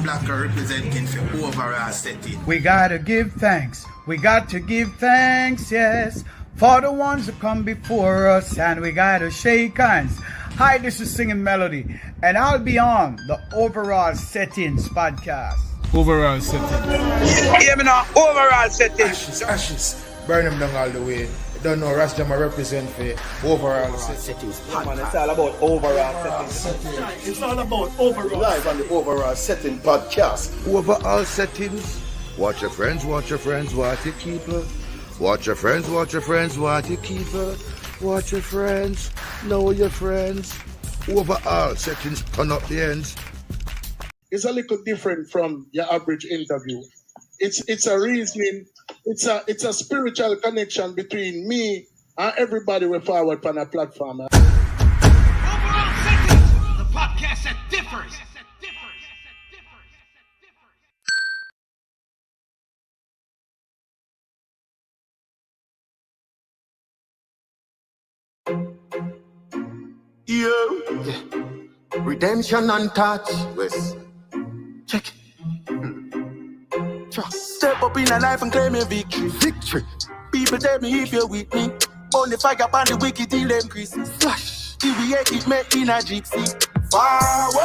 black are representing for overall setting. We gotta give thanks. We got to give thanks, yes, for the ones who come before us, and we gotta shake hands. Hi, this is Singing Melody, and I'll be on the Overall Settings podcast. Overall setting. Hear me now, overall settings. Ashes, burn them down all the way. Don't know, Rastama represent for overall settings. Yeah, man, it's all about overall settings. It's all about overall. Live on the Overall Setting podcast. Overall settings. Watch your friends, watch your friends, watch your keeper. Watch your friends, watch your friends, watch your keeper. Watch your friends, know your friends. Overall settings, turn up the ends. It's a little different from your average interview. It's a reasoning, it's a spiritual connection between me and everybody we forward on a platform. Overall settings, the podcast that differs. Yeah. Redemption untouched. West. Check it. Step up in a life and claim your victory. Victory. People tell me if you're with me. Only fire upon the wicked till them Christmas. Flash. Till we hate it, make in a gypsy. Forward,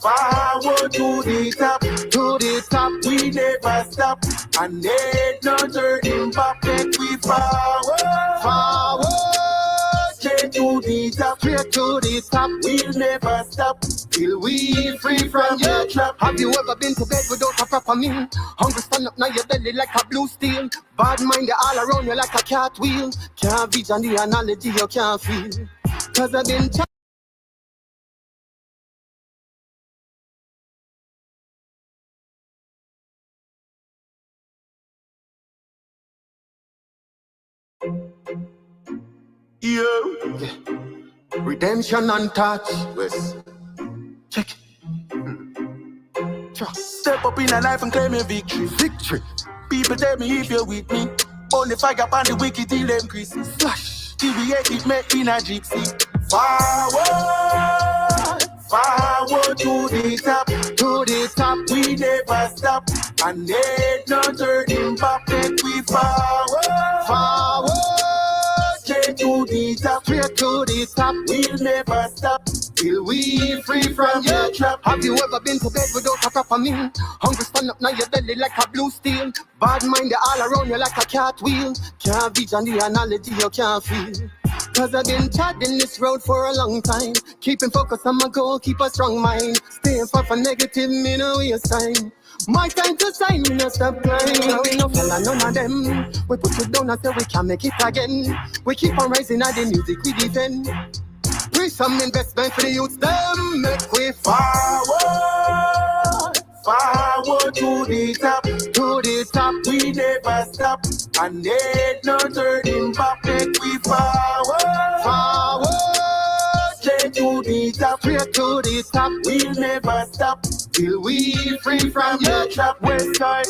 forward to the top. To the top, we never stop. And ain't no turning back, make we forward. Forward. Straight to the top, Straight to the top. we'll never stop. Till we free from your trap. Have you ever been to bed without a proper meal? Hungry stand up now your belly like a blue steel. Bad mind you all around you like a cartwheel. Can't vision the analogy you can't feel. Cause I've been Yeah. Redemption untouched. West. Check it. Step up in a life and claim your victory. Victory. People tell me if you're with me. Only fire upon the wicked till them Christmas. Flash. Till we hate it, make in a gypsy. Forward, forward to the top. To the top. We never stop. And ain't no turning back, make we forward. Forward. Straight to the top. Straight to the top. We'll never stop. Till we free from your trap. Have you ever been to bed without a proper meal? Hungry stand up now your belly like a blue steel. Bad mind you all around you like a cartwheel. Can't vision the analogy you can't feel. Cause I've been treading this road for a long time. Keeping focus on my goal, keep a strong mind. Staying far from negative, me no waste time. My time to shine, me no stop climb. Now we no fella none of them. We put it down and say we can make it again. We keep on rising at the music we defend. We some investment for the youths, them make we forward, forward to the top. To the top. We never stop. And ain't no turning back, make we forward. Forward. Straight to the top. Straight to the top. We'll never stop. Till we free from your trap. West side.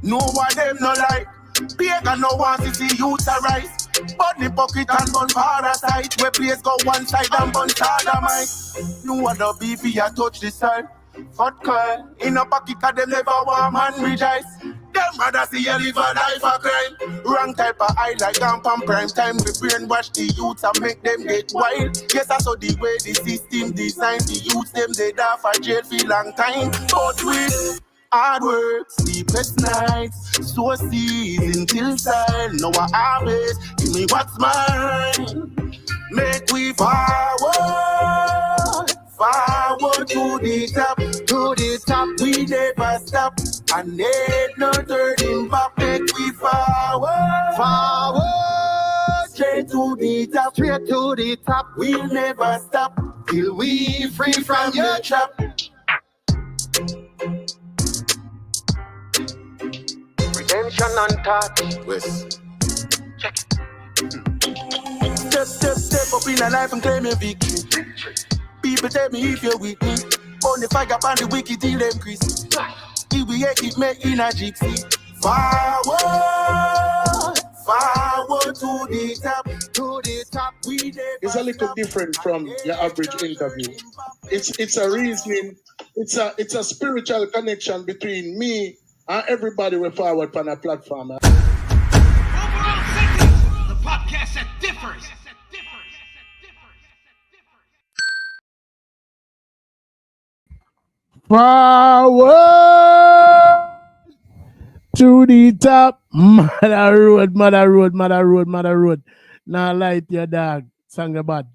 No one them no like. Pagan no one to see youth arise. Bunny pocket and bun parasite. Where place go one side and bun other mic. No other beefy I touch this side. Fat curl in a pocket cause them never want man rejoice. Them rather see you live a life of crime. Wrong type of eye like Gamp and prime time. We brainwash the youths and make them get wild. Yes, I saw the way the system designed. The youths them they die for jail for long time. But with hard work, sleepless nights, so season till side. No I harvest, give me what's mine. Make we forward, forward to the top. To the top. We never stop. And ain't no turning back. Make we forward, Forward. straight to the top. Straight to the top. We'll never stop. Till we free from your trap. Redemption untouched. West. Check it. Step up in a life and claim your victory. People tell me if you're with me. Only fire upon the wicked till them Christmas. Till we hate it, make in a gypsy. Forward, Forward to the top. To the top. We never It's a little stop. different from your average interview. It's a reasoning, it's a spiritual connection between me and everybody we forward on a platform. Overall settings, the podcast that differs. Forward to the top. Mother road, mother road, mother road, mother road. Now light your dog. Sang a bad.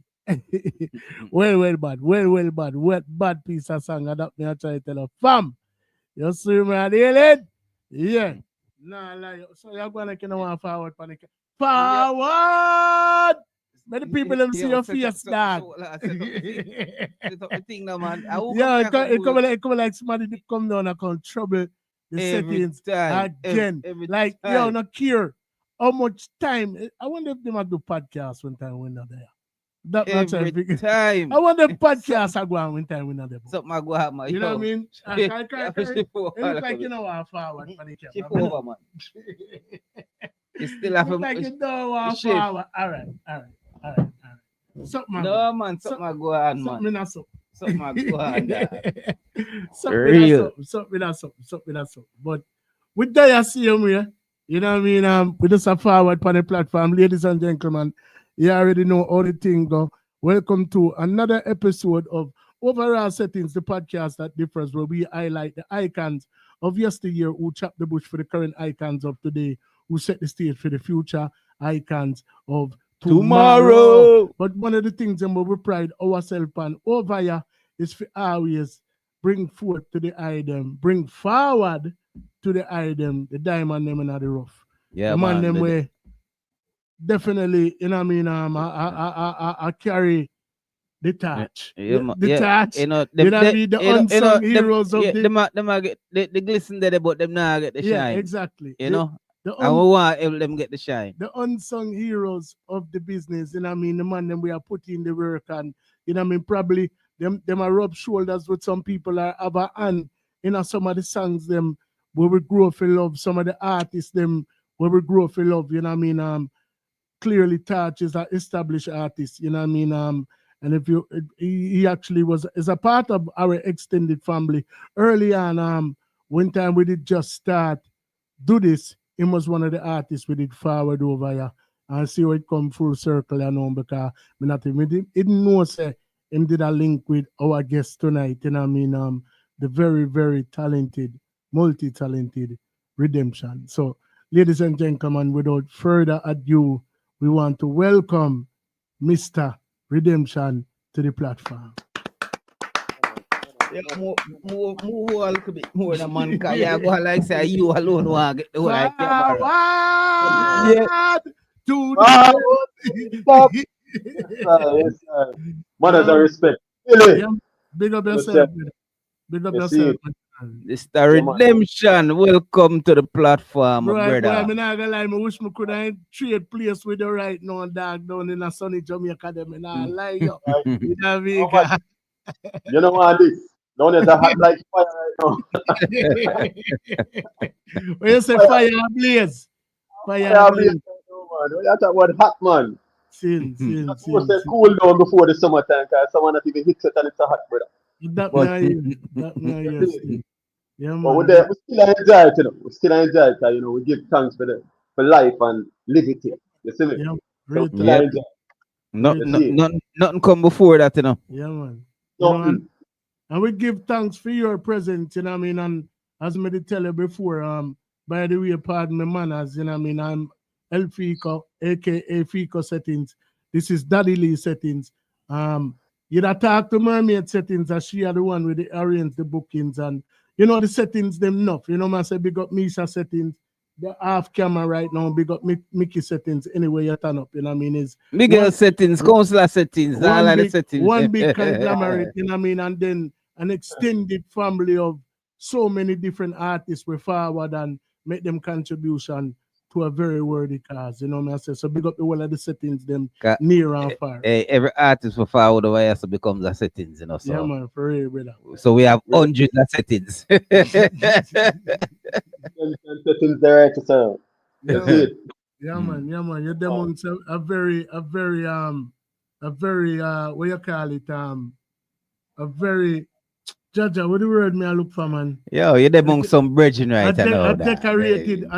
well bad. Well bad. Wet bad piece of song. That me I try to tell her. Fam. You see me at the yeah. Nah, lie. So you're going to one forward panic. Forward! Let the people them see your face, dog. Yeah, it come like somebody that come down and come trouble the settings again. Like, yo, not care how much time. I wonder if they might do podcast one time when they're there. That every time. I wonder if podcasts are going one time when they're there. Something I go have my. You know what I mean? It looks like you know how forward for the camera. Over, man. You still have like you know how forward. All right. Something no, man. Something I go on, man. Something I go on. Something. But with that, you see him here. You know what I mean? We just a forward on the platform, ladies and gentlemen. You already know how the thing go. Welcome to another episode of Overall Settings, the podcast that differs, where we highlight the icons of yesteryear who chopped the bush for the current icons of today, who set the stage for the future icons of tomorrow. But one of the things that we pride ourselves on over here is for always bring forth to the item, bring forward to the item, the diamond them in the rough. Yeah, the man them way. Definitely, you know what I mean. I carry the torch. The torch. You know, the unsung heroes of the glisten there, but them now get the shine. Yeah, exactly. You know, and we want them get the shine. The unsung heroes of the business. You know what I mean. The man them we are putting the work and you know what I mean. Probably them are rub shoulders with some people are have a hand. You know some of the songs them where we grew up in love. Some of the artists them where we grew up in love. You know what I mean. Clearly Touch is an established artist, you know what I mean? And if you he actually is a part of our extended family. Early on, one time we did just start do this, he was one of the artists we did forward over here. And see how it come full circle, you know, because me not even didn't know say him did a link with our guest tonight, you know what I mean? The very, very talented, multi-talented Redemption. So, ladies and gentlemen, without further ado, we want to welcome Mr. Redemption to the platform. Yeah, move a little bit more than man, because you go like say you alone want to get the whole like Yes, manners and respect. Really? Yeah. Big up yourself. Big up yourself. Mr. Redemption, welcome to the platform, brother. I'm not gonna lie, I wish I could have trade place with you right now, dog, down in a sunny Jamaica. Them and I lie you. You know what I mean? You know what this? Don't let that hot like fire right now. When you say fire blaze, fire blaze. That's what hot man. Sin. Supposed to cool down before the summertime, because someone not even hits it and it's a hot, brother. That yes. Yeah, man. But we still enjoy it, you know. We still enjoy it, you know. We give thanks for life and liberty. You see me? Yeah, nothing come before that, you know. Yeah, man. And we give thanks for your presence, you know what I mean? And as I did tell you before, by the way, pardon my manners, you know what I mean? I'm El Fico, aka Fico Settings. This is Daddy Lee Settings. You'd talk to Mermaid Settings, as she are the one with the arrange the bookings and you know the settings them enough. You know, I say big up Misha Settings, the half camera right now, big up Mickey Settings. Anyway, you turn up, you know what I mean? Is Miguel Settings, Counselor Settings, all of the settings. One big conglomerate, you know what I mean? And then an extended family of so many different artists we forward and make them contribution to a very worthy cause, you know what I say? So big up the whole of the settings, them near and far. Every artist for forward over here so becomes a settings, you know. So. Yeah, man, for real, brother. So we have hundreds of settings. Settings there to serve. Yeah, man. You're them amongst a very what you call it, a very Jaja, what the word me I look for, man? Yo, you're among some brethren right now. A decorated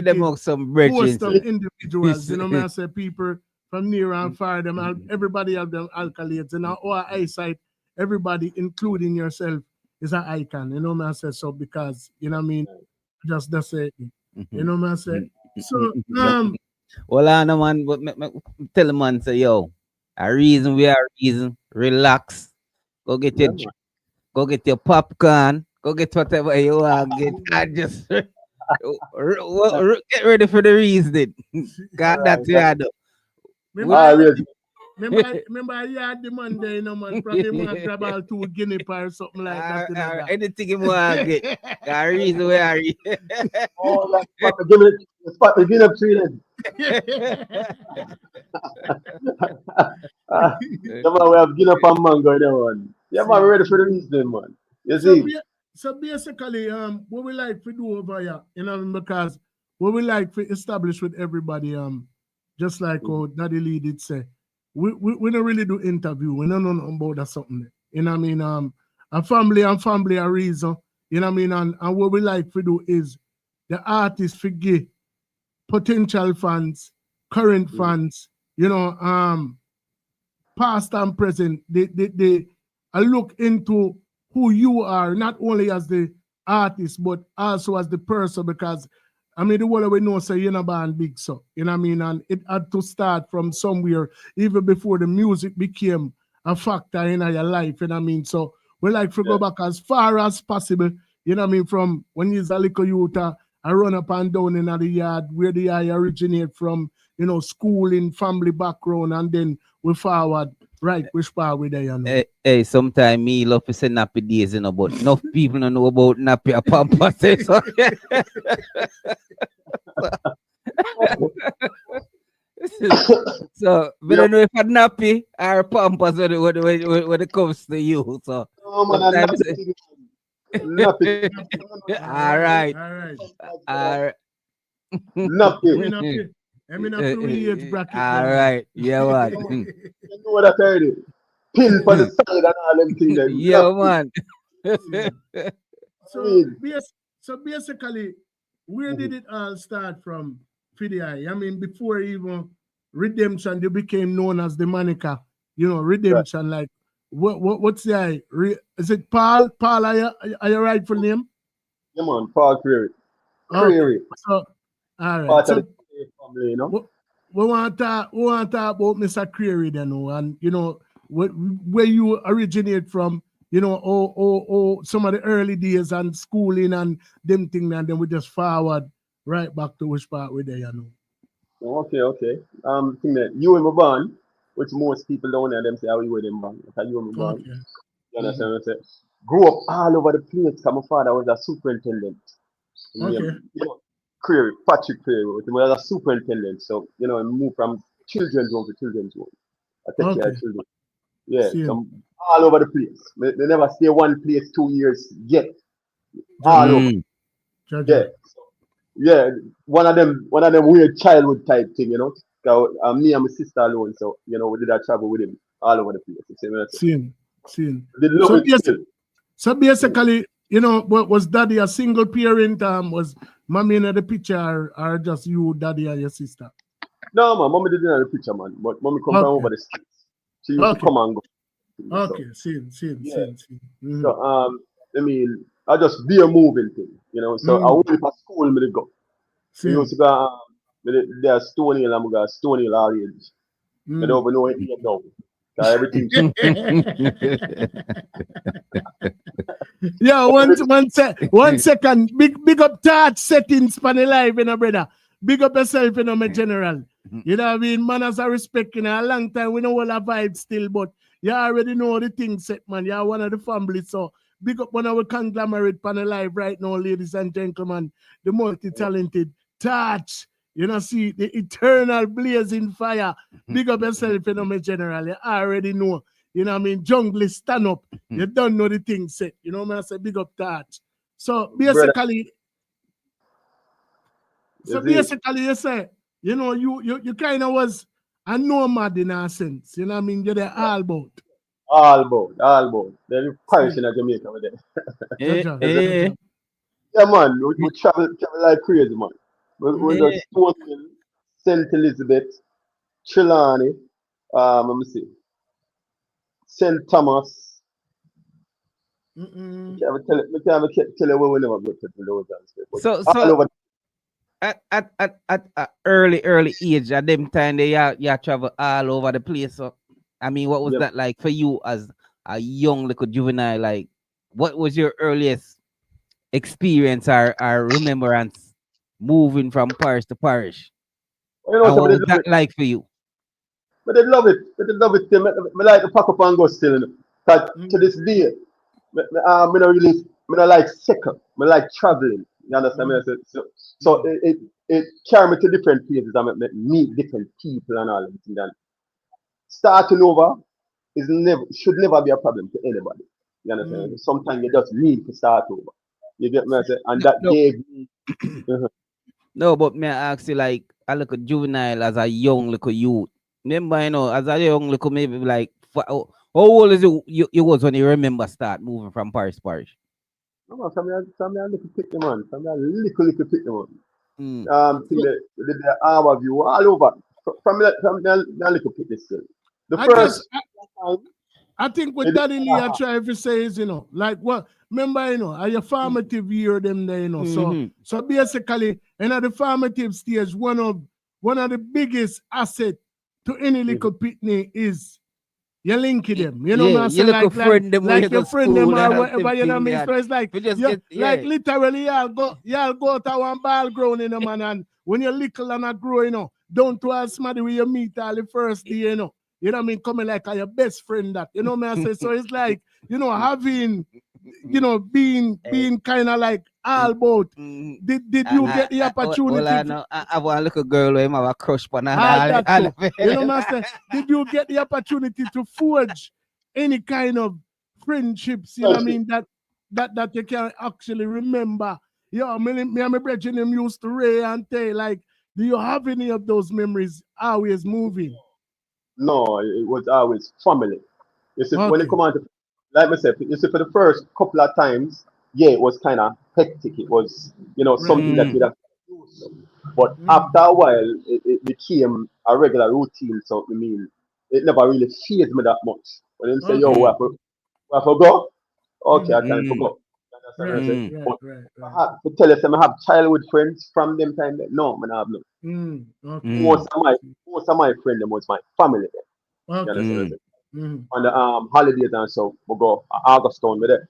You're among some brethren. host of individuals. You know, me I say people from near and far, everybody have them accolades. And our eyesight, everybody, including yourself, is an icon. You know, me I say so because, you know what I mean? Just that's it. You know, me I say. So, well, I know, man, but tell the man, say, yo, a reason we are reason, relax, go get your popcorn, go get whatever you want, get, and just get ready for the reason. God, that's the Remember, I had the man there, you know, man. Probably want grab all 2 guinea pies or something like that. You know, anything you want to get. The reason we are. Oh, like, give me the spot, give me up 3 then. Yeah, man, we have Guinea and mango in there, man. Yeah, man, we're ready for the reason, man. You see? So basically, what we like to do over here, you know, because what we like to establish with everybody, just like Daddy Lee did say, we don't really do interview. We don't know about that something. You know what I mean? A family a reason. You know what I mean? And what we like to do is the artists forget potential fans, current fans, you know, past and present. They look into who you are, not only as the artist, but also as the person, because I mean, the world we know say you're not band big, so you know what I mean, and it had to start from somewhere, even before the music became a factor in your life, you know what I mean. So we like to go back as far as possible, you know what I mean, from when you're a little youth, I run up and down in the yard where the I originate from, you know, schooling, family background, and then we forward. Right, which part we there, you know? Hey, sometimes me love to say nappy days, you know, but enough people don't know about nappy or pampers. So we don't know if a nappy or pampers when it comes to you. So sometimes Nappy. All right. Nappy. All right. Yeah, man. You know what I tell you? Pin for the side and all them things. Yeah, man. So basically, where did it all start from, Fidi? I mean, before even Redemption, they became known as the moniker. You know, Redemption. Like, what's the is it Paul? Paul, are your rightful name? Yeah, man, Paul Creary. Okay. So, all right. So, family, you know? We want to talk about Mr. Creary then, and you know where you originate from, you know, some of the early days and schooling and them things, and then we just forward right back to which part we're there, you know. Okay. Thing that you and my born, which most people don't know them say how you were them born. Okay, you and my born. Okay. You understand what I'm saying? Grew up all over the place because my father was a superintendent. Okay. You know, Creary, Patrick Creary, he was a superintendent. So, you know, I moved from children's home to children's home. I take care of children. Yeah, so all over the place. They never stay one place 2 years yet. All over. Yeah. One of them weird childhood type thing, you know. Me and my sister alone, so you know, we did that travel with him all over the place. Seen. So basically, you know, was daddy a single parent? Was mommy in the picture, or just you, daddy, and your sister? No, man, mommy didn't have the picture, man. But mommy come from over the streets. She used to come and go. Okay, seen. Mm-hmm. So I mean, I just be a moving thing, you know. So I went to school, me to go. We used to go. There's Stony Hill, I'm going to Stony Hill all age. I don't even know it yet now. Everything. Yeah, one second. Big up touch settings for the live, you know, brother. Big up yourself, you know, my general. You know what I mean? Manners are respect, you know, a long time. We know all our vibes still, but you already know the thing set, man. You're one of the family, so big up one of our conglomerate panel live right now, ladies and gentlemen. The multi-talented touch. You know, see the eternal blazing fire. Big up yourself, you know, my general. You already know. You know what I mean? Jungle stand up. You don't know the thing set. You know what I say? Big up touch. So basically, you say, you know, you kind of was a nomad in a sense. You know what I mean? You're there all about. All about. They're parish in Jamaica with them. Yeah, man. We travel like crazy, man. We just Stonehill, St. Elizabeth, Trelawney, let me see, St. Thomas. I can't tell you where we never go to those and stuff. So at early age, at them time they you travel all over the place. So I mean, what was that like for you as a young little juvenile? Like, what was your earliest experience or remembrance moving from parish to parish? You know, and what was that like for you? But they love it. But they love it still. I like to pack up and go still. You know. But to this day, I don't really, I don't like second. I like traveling. You understand me? So it carry me to different places and meet different people and all of that. And starting over should never be a problem to anybody. You understand? Sometimes you just need to start over. You get me? And that gave me. No, but may I ask you, like, I look at juvenile as a young little youth. Remember, you know, as a young little, maybe like, how old is you was when you remember start moving from parish to parish? No, some a little pick them on. Some a little pick them on. Think the hour view all over. From the little pick this still. The first I think what Daddy Lee are trying to say is, you know, like what, remember, you know, are your formative year them there, you know. So basically, in the formative stage, one of the biggest asset to any little pitney is you link them. You know what I'm saying? Like your friend them or whatever, you know what I mean? So it's like like literally y'all go to one ball ground in a man, and when you're little and grow, you know, don't to ask somebody where you meet all the first day, you know. You know what I mean? Coming like your best friend that. You know what I say? So it's like, you know, having, you know, being kind of like all about. Did you get the opportunity? I want to look a girl who have a crush on her. You know what I say? Did you get the opportunity to forge any kind of friendships, you know what I mean, that you can actually remember? Yeah, me and my brethren them used to Ray and Tay, like, do you have any of those memories always moving? No, it was always family. You see, when it come on to, like I said, you see, for the first couple of times, yeah, it was kind of hectic. It was, you know, something that we'd have to do. But after a while, it became a regular routine. So, I mean, it never really fazed me that much. When they say, yo, we have to go, okay, I can go. But to tell us, I have childhood friends from them time. No, I have none. Most of my friends was my family. On the holidays and so we go Augustone with it.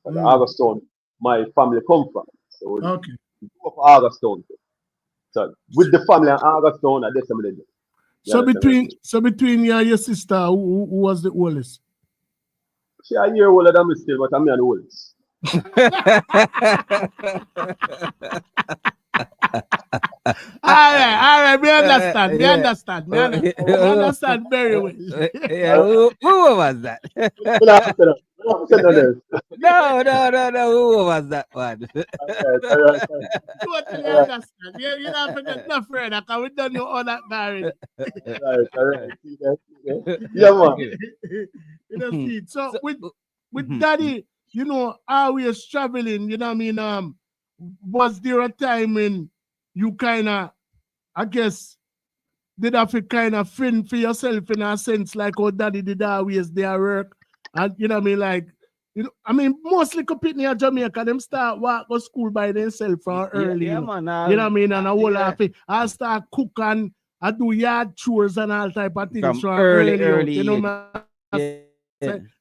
And Augustone, my family come from. So we go for Augustone. So with the family and Augustone, I did some of them. So between you and your sister, who was the oldest? She a year older than me still, but I'm the oldest. All right, we understand. We understand very well. Who was that? No. Who was that one? Totally understand. You don't forget no friend, because we don't know all that married. Right. Yeah, man. You know, see. So with Daddy, you know, always traveling, you know what I mean? Was there a time when you kind of, I guess, did have to kind of fend for yourself in a sense, like how Daddy did always their work? And you know what I mean? Like, you know, I mean, mostly completely in Jamaica, them start walk to school by themselves from early. Yeah, you know? Man, You know what I mean? And I will have to, I start cook and I do yard chores and all type of things from early. You know what I mean?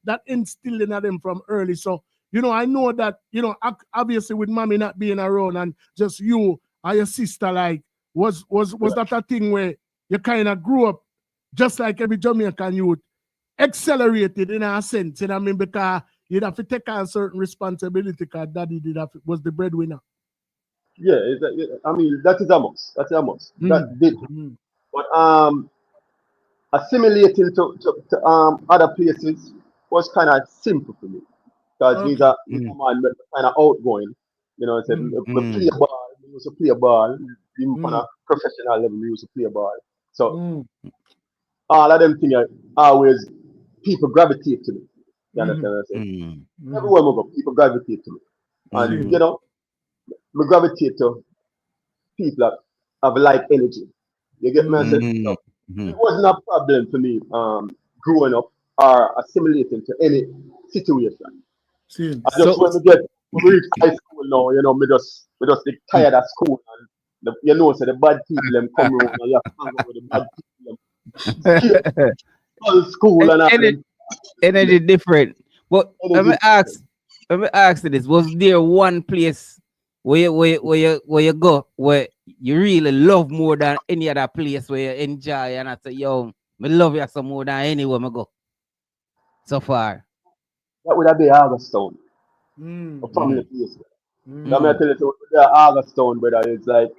That instilled in them from early. So, you know, I know that, you know, obviously with mommy not being around and just you and your sister, like, was that a thing where you kind of grew up just like every Jamaican youth, accelerated in a sense, you know what I mean? Because you'd have to take on certain responsibility because Daddy was the breadwinner. Yeah, I mean, that is a must. That's a must. That did. But assimilating to other places was kind of simple for me. Because he's a man kind of outgoing. You know, I said, play ball, used to play ball, even on a professional level, we used to play ball. So all of them things are always people gravitate to me. You understand what I'm saying? Everywhere we go, people gravitate to me. And you know, we gravitate to people that have like energy. You get me? So it wasn't a problem for me growing up or assimilating to any situation. I just when we reach high school now, you know, we just get tired of school and you know, so the bad people them come around and you have to hang out with the bad people. School and energy different. But let me ask you this: was there one place where you go where you really love more than any other place where you enjoy and I say, yo, me love you some more than anywhere me go so far? That would have been Augustown. A family place. I'm gonna tell you, so Augustown, brother, it's like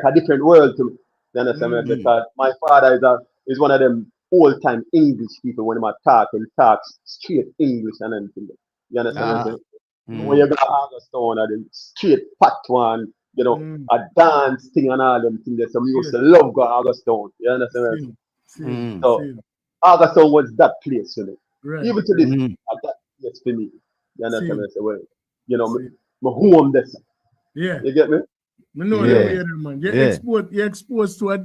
a different world to me. You understand me? Because my father is one of them old time English people when he talks straight English and anything. You understand what I'm saying? When you go to Augustown, and the straight pat one, you know, a dance thing and all them things. So we used to love go to Augustown. You understand what I'm saying? So Augustown was that place for me. Even to this, at that place for me. You understand what I'm saying? Well, you know, my home there. Yeah. You get me? I know them, man. You're exposed to a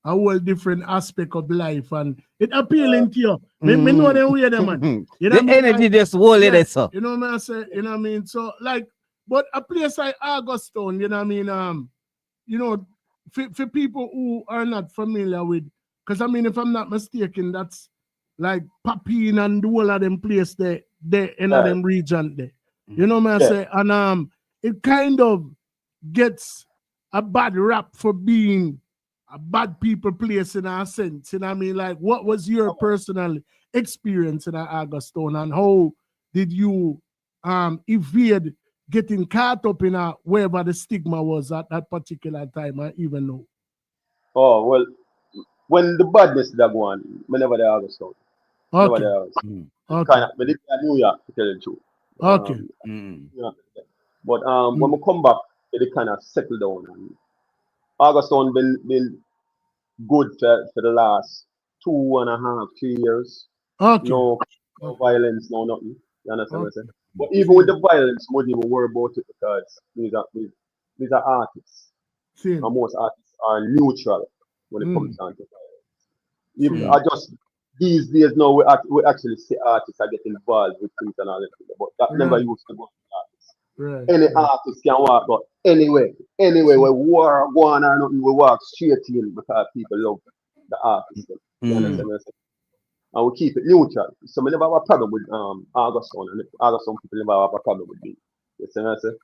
whole different aspect of life, and it appealing to you. Me know them way there, man. You know the energy just wall it so. You know what I say? You know what I mean? So like, but a place like Augustown, you know what I mean? You know, for people who are not familiar with, because I mean, if I'm not mistaken, that's like Papine and the whole of them place there in them region there. You know what I say? And it kind of gets a bad rap for being a bad people place in a sense. You know what I mean? Like, what was your personal experience in Augustown, and how did you evade getting caught up in wherever the stigma was at that particular time, I even know? Oh, well, when the badness that go on, whenever they Augustown. Okay. Kind of, but I New York, to tell you the truth. Okay. Yeah. But when we come back, it kind of settle down. And Augustown been good for the last 2.5, 3 years. Okay. No violence, no nothing. You understand what I'm saying? But even with the violence, we don't even worry about it because these are artists. And most artists are neutral when it comes down to violence. Even I just these days now we actually see artists are getting involved with things and all that. But that never used to go to artists. Any artist can walk out anywhere where war go on or nothing, we walk straight in because people love the artist. You understand what I'm saying? And we keep it neutral. So we never have a problem with Augustown, and Augustown people never have a problem with me. You see what I'm saying?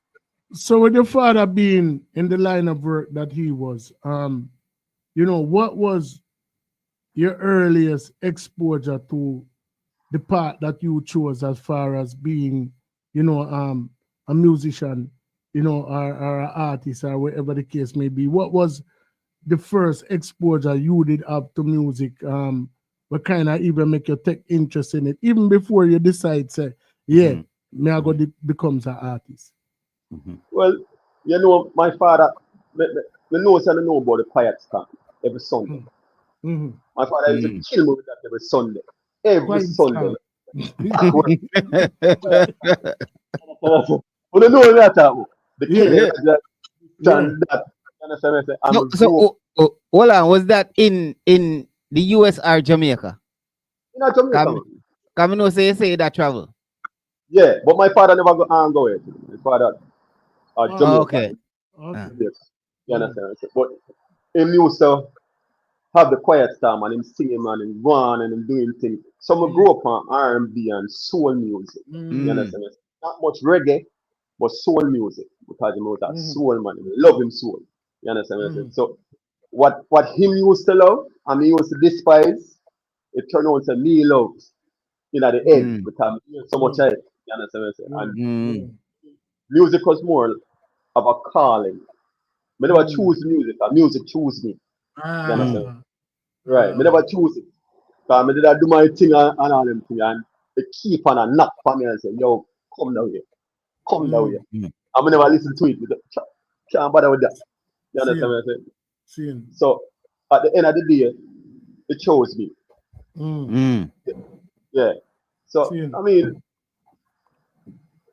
So with your father being in the line of work that he was, you know, what was your earliest exposure to the path that you chose as far as being, you know, a musician, you know, or an artist, or whatever the case may be? What was the first exposure you did have to music? What kind of even make you take interest in it, even before you decide, say, me I go becomes an artist? Well, you know, my father, me know about the quiet storm every Sunday. My father used to kill me with that every Sunday. Every Sunday. But you know that the killing that. So hold on, was that in the US or Jamaica? In Jamaica. Come no say that travel. Yeah, but my father never go it. My father Jamaica. Okay. Yes. You understand? But him used to have the quiet time and him singing and him going and him doing things. So I grew up on R&B and soul music. You understand? Not much reggae, but soul music, because he was that soul man. He love him soul. You understand? So what him used to love and he used to despise, it turned out to me love in the end, because he so much of it. You understand? And music was more of a calling. I never choose music, and music choose me. You understand? Right. I never choose it. Because I did do my thing and all them things, and they keep on a knock for me and say, yo, come down here. Come down here. I never listen to it. Can't bother with that. You understand what I'm saying? So at the end of the day, it chose me. Yeah. So I mean,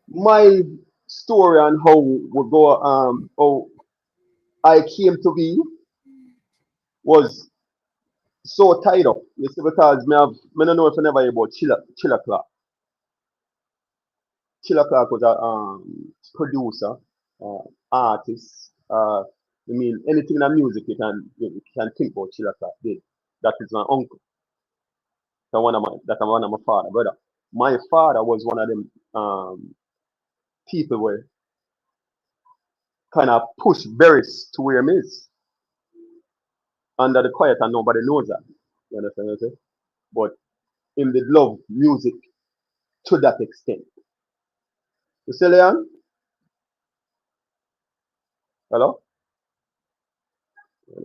my story and how we go how I came to be was so tied up. You see, because me don't know if you never hear about Chilla Clark. Chilla Clark was a producer, artist. I mean, anything in the music you can think about Chilla Clark did. That is my uncle. That's one of my father brother. My father was one of them people where kind of push Barris to where he is under the quiet and nobody knows that. You understand what I'm saying? But him did love music to that extent. You see, Leon? Hello?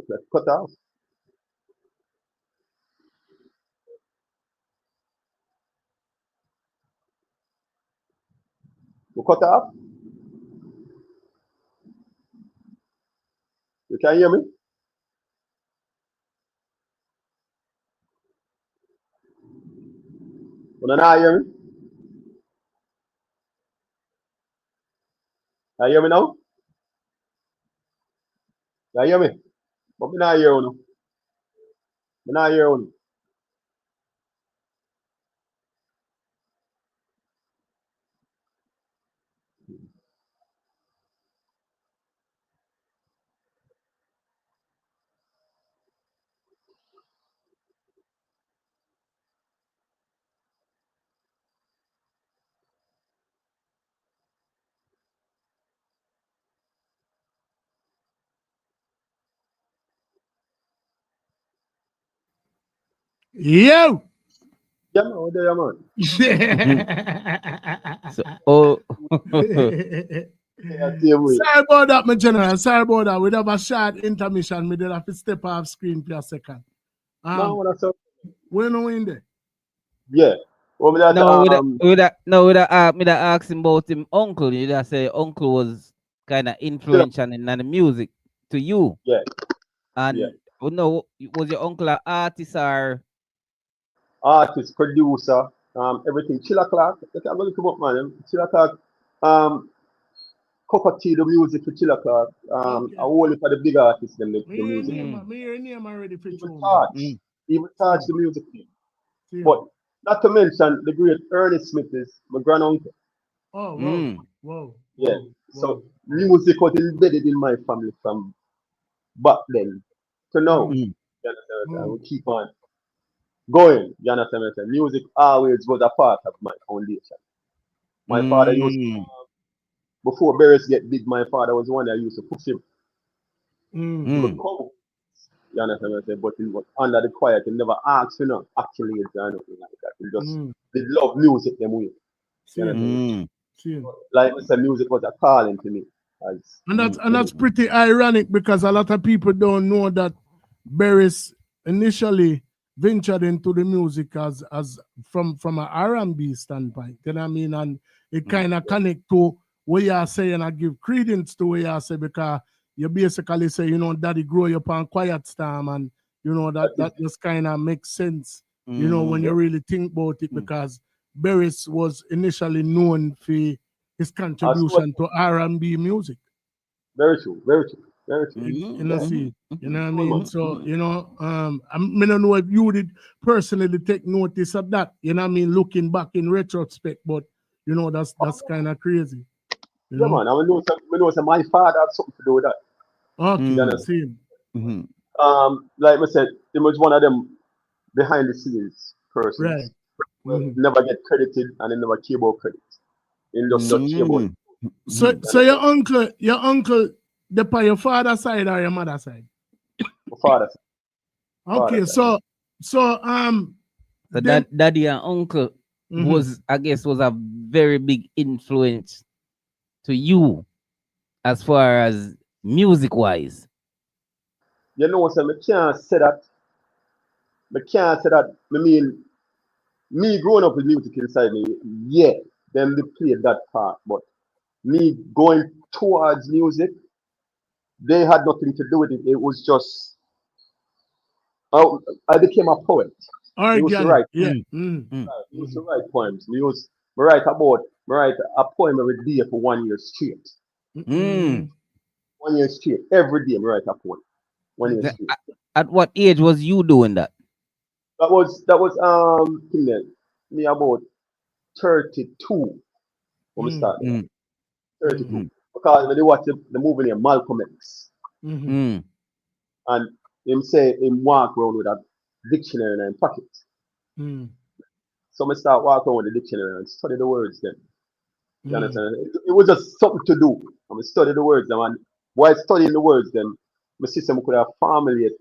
Let's cut off. You cut off? You can hear me? You don't hear me? You hear me now? You hear me? But me not hear you. Me not hear you. Yo! Yeah, man, what there, man? Sorry about that, my general. Sorry about that. We'd have a short intermission. We did have to step off screen for a second. No, what I said. We know in there. Yeah. Well, me that, me that ask him about him uncle. You just say uncle was kind of influential in the music to you. Yeah. And no, was your uncle an artist or artist, producer, everything. Chilla Clark, I'm gonna come up, man. Chilla Clark, Cocoa Tea, the music for Chilla Clark. I only for the big artists, them the music. Me hear name already for Even touch the music thing. But not to mention the great Ernest Smith is my granduncle. Oh, wow. Whoa. Yeah. So music was embedded in my family from back then to now. You understand? I will keep on going. You understand what I'm saying? Music always was a part of my foundation. My father used to, before Barris get big, my father was the one that used to push him. He would come. You understand what I'm saying? But he was under the quiet. He never asked, accolades or anything like that. He just did love music them way. You understand? Like I said, music was a calling to me. And that's pretty ironic because a lot of people don't know that Barris initially ventured into the music as from an R&B standpoint. You know what I mean? And it kind of connect to what you are saying. I give credence to what you are saying because you basically say, daddy grow you up on quiet storm, and that just kind of makes sense. When you really think about it, because Barris was initially known for his contribution to R&B music. Very true, very true, very true. You know what I mean? So, I don't know if you did personally take notice of that, you know what I mean, looking back in retrospect, but that's kind of crazy. Yeah, man, I know my father had something to do with that. Okay, same. Like I said, he was one of them behind the scenes persons. Right. Never get credited and he never care about credit. He just care about it. So your uncle, your father's side or your mother's side? My father's side. Okay, so daddy and uncle was a very big influence to you as far as music wise. So I can't say that. I mean, me growing up with music inside me, yeah, them they played that part, but me going towards music, they had nothing to do with it. It was just I became a poet. I used to Organic, write. yeah. I used to write poems. I write a poem every day for 1 year straight. 1 year straight. Every day I write a poem. 1 year straight. At what age was you doing that? That was thing then. Me about 32 when we started. 32. Because when they watch the movie named Malcolm X. And him say him walk around with a dictionary in his pocket. So I start walking around with the dictionary and study the words then. You understand? It was just something to do. And I study the words then, and while studying the words then, my sister could have formulate,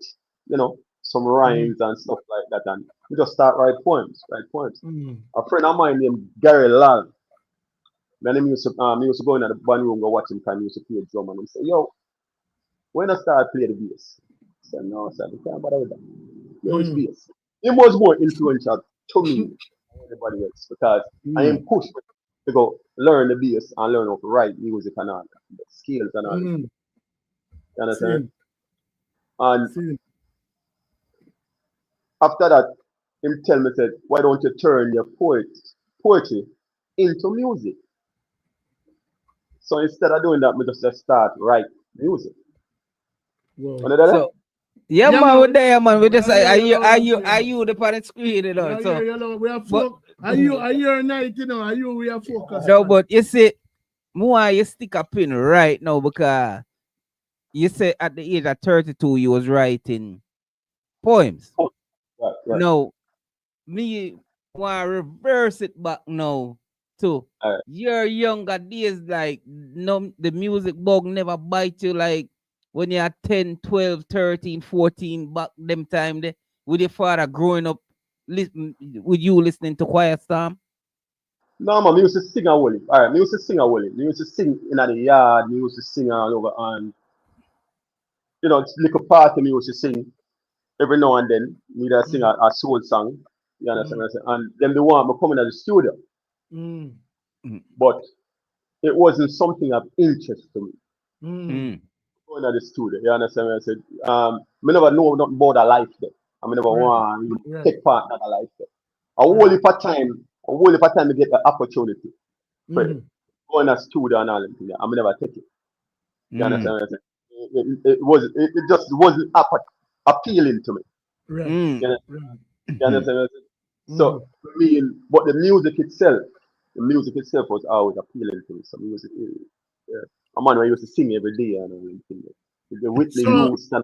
some rhymes and stuff like that, and we just start write poems. A friend of mine named Gary Lal, then he used to go in the band room, go watch him, and he used to play drum, and he say, "Yo, when I start playing the bass?" I said, "No, sir, we can't bother with that. Yo, it's bass." It was more influential to me than anybody else because I am pushed to go learn the bass and learn how to write music and all the skills and all. You understand? And after that, him tell me, said, "Why don't you turn your poetry into music?" So instead of doing that, we just start write music. So, yeah, man, we're there, man. We just are you the parent screen, you know? So, we are are you night, are you we are focused? No, but you see, more you stick a pin right now because you say at the age of 32 you was writing poems. Right. Now, me want to reverse it back now to your younger days, like the music bug never bite you like when you're 10, 12, 13, 14 back them time there with your father growing up with you listening to Quiet Storm? No, man, me used to sing a whole. Alright, me used to sing a whole. Me used to sing in the yard, me used to sing all over and little part of me used to sing every now and then. Me that sing a soul song. You understand what I'm saying? And then they want me coming to the studio. But it wasn't something of interest to me. Going to the studio, you understand what I said? Me never know nothing about a life there. I never want to take part in a life there. A whole heap of time to get the opportunity. But going to the studio and all that, I never take it. You understand what I said? It just wasn't appealing to me. You understand what I said? So, but the music itself was always appealing to me. So music, a man who used to sing every day and everything. The Whitney Houston.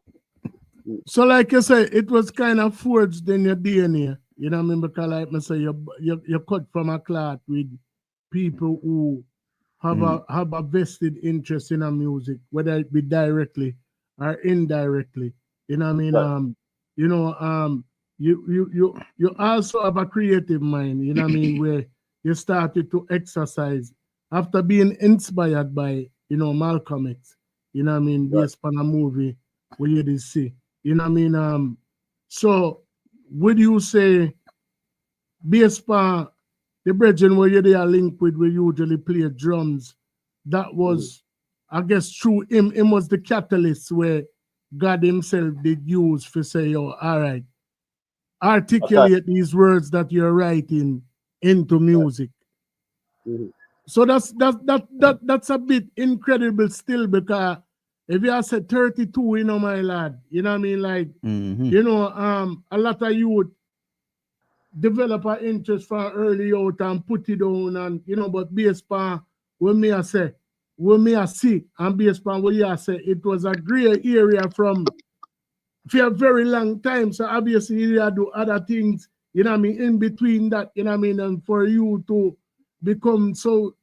So like you say, it was kind of forged in your DNA. You know what I mean? Because like I say, you're cut from a cloth with people who have a vested interest in our music, whether it be directly or indirectly. You know what I mean? You also have a creative mind, you know what I mean, where you started to exercise after being inspired by, Malcolm X, you know what I mean, based on a movie where you did see. You know what I mean? So would you say based on the brethren where you are linked with, we usually play drums, that was, I guess, through him was the catalyst where God himself did use for say, all right, articulate these words that you're writing into music. So that's a bit incredible still, because if you have said 32, my lad, you know what I mean? Like, a lot of youth develop an interest for early out and put it down, and but based on what me I see, and based on what you say, it was a gray area for a very long time. So obviously you do other things, in between that, and for you to become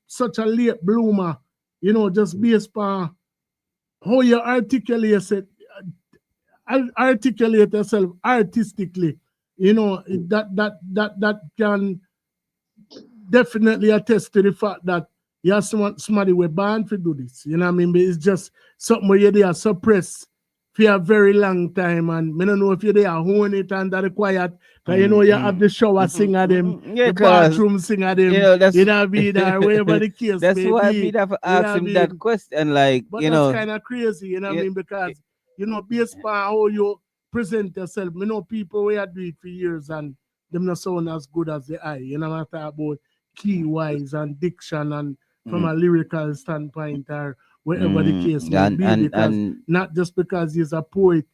such a late bloomer, just based on how you articulate yourself artistically, that can definitely attest to the fact that somebody were born to do this. You know what I mean? But it's just something where they are suppressed for a very long time, and I don't know if you're there own it under the quiet. Cause you know you have the shower singer them, Yeah, the bathroom singer them, you know, that's you know be there, wherever the case that's may why be. me have to You ask know him be, that question, like, but you that's know, kind of crazy, you know what I yeah, mean? Because you know, based on how you present yourself, you know people we are doing it for years and them not sound as good as the eye. You know what I talk about key wise and diction and from a lyrical standpoint or wherever the case may be, because not just because he's a poet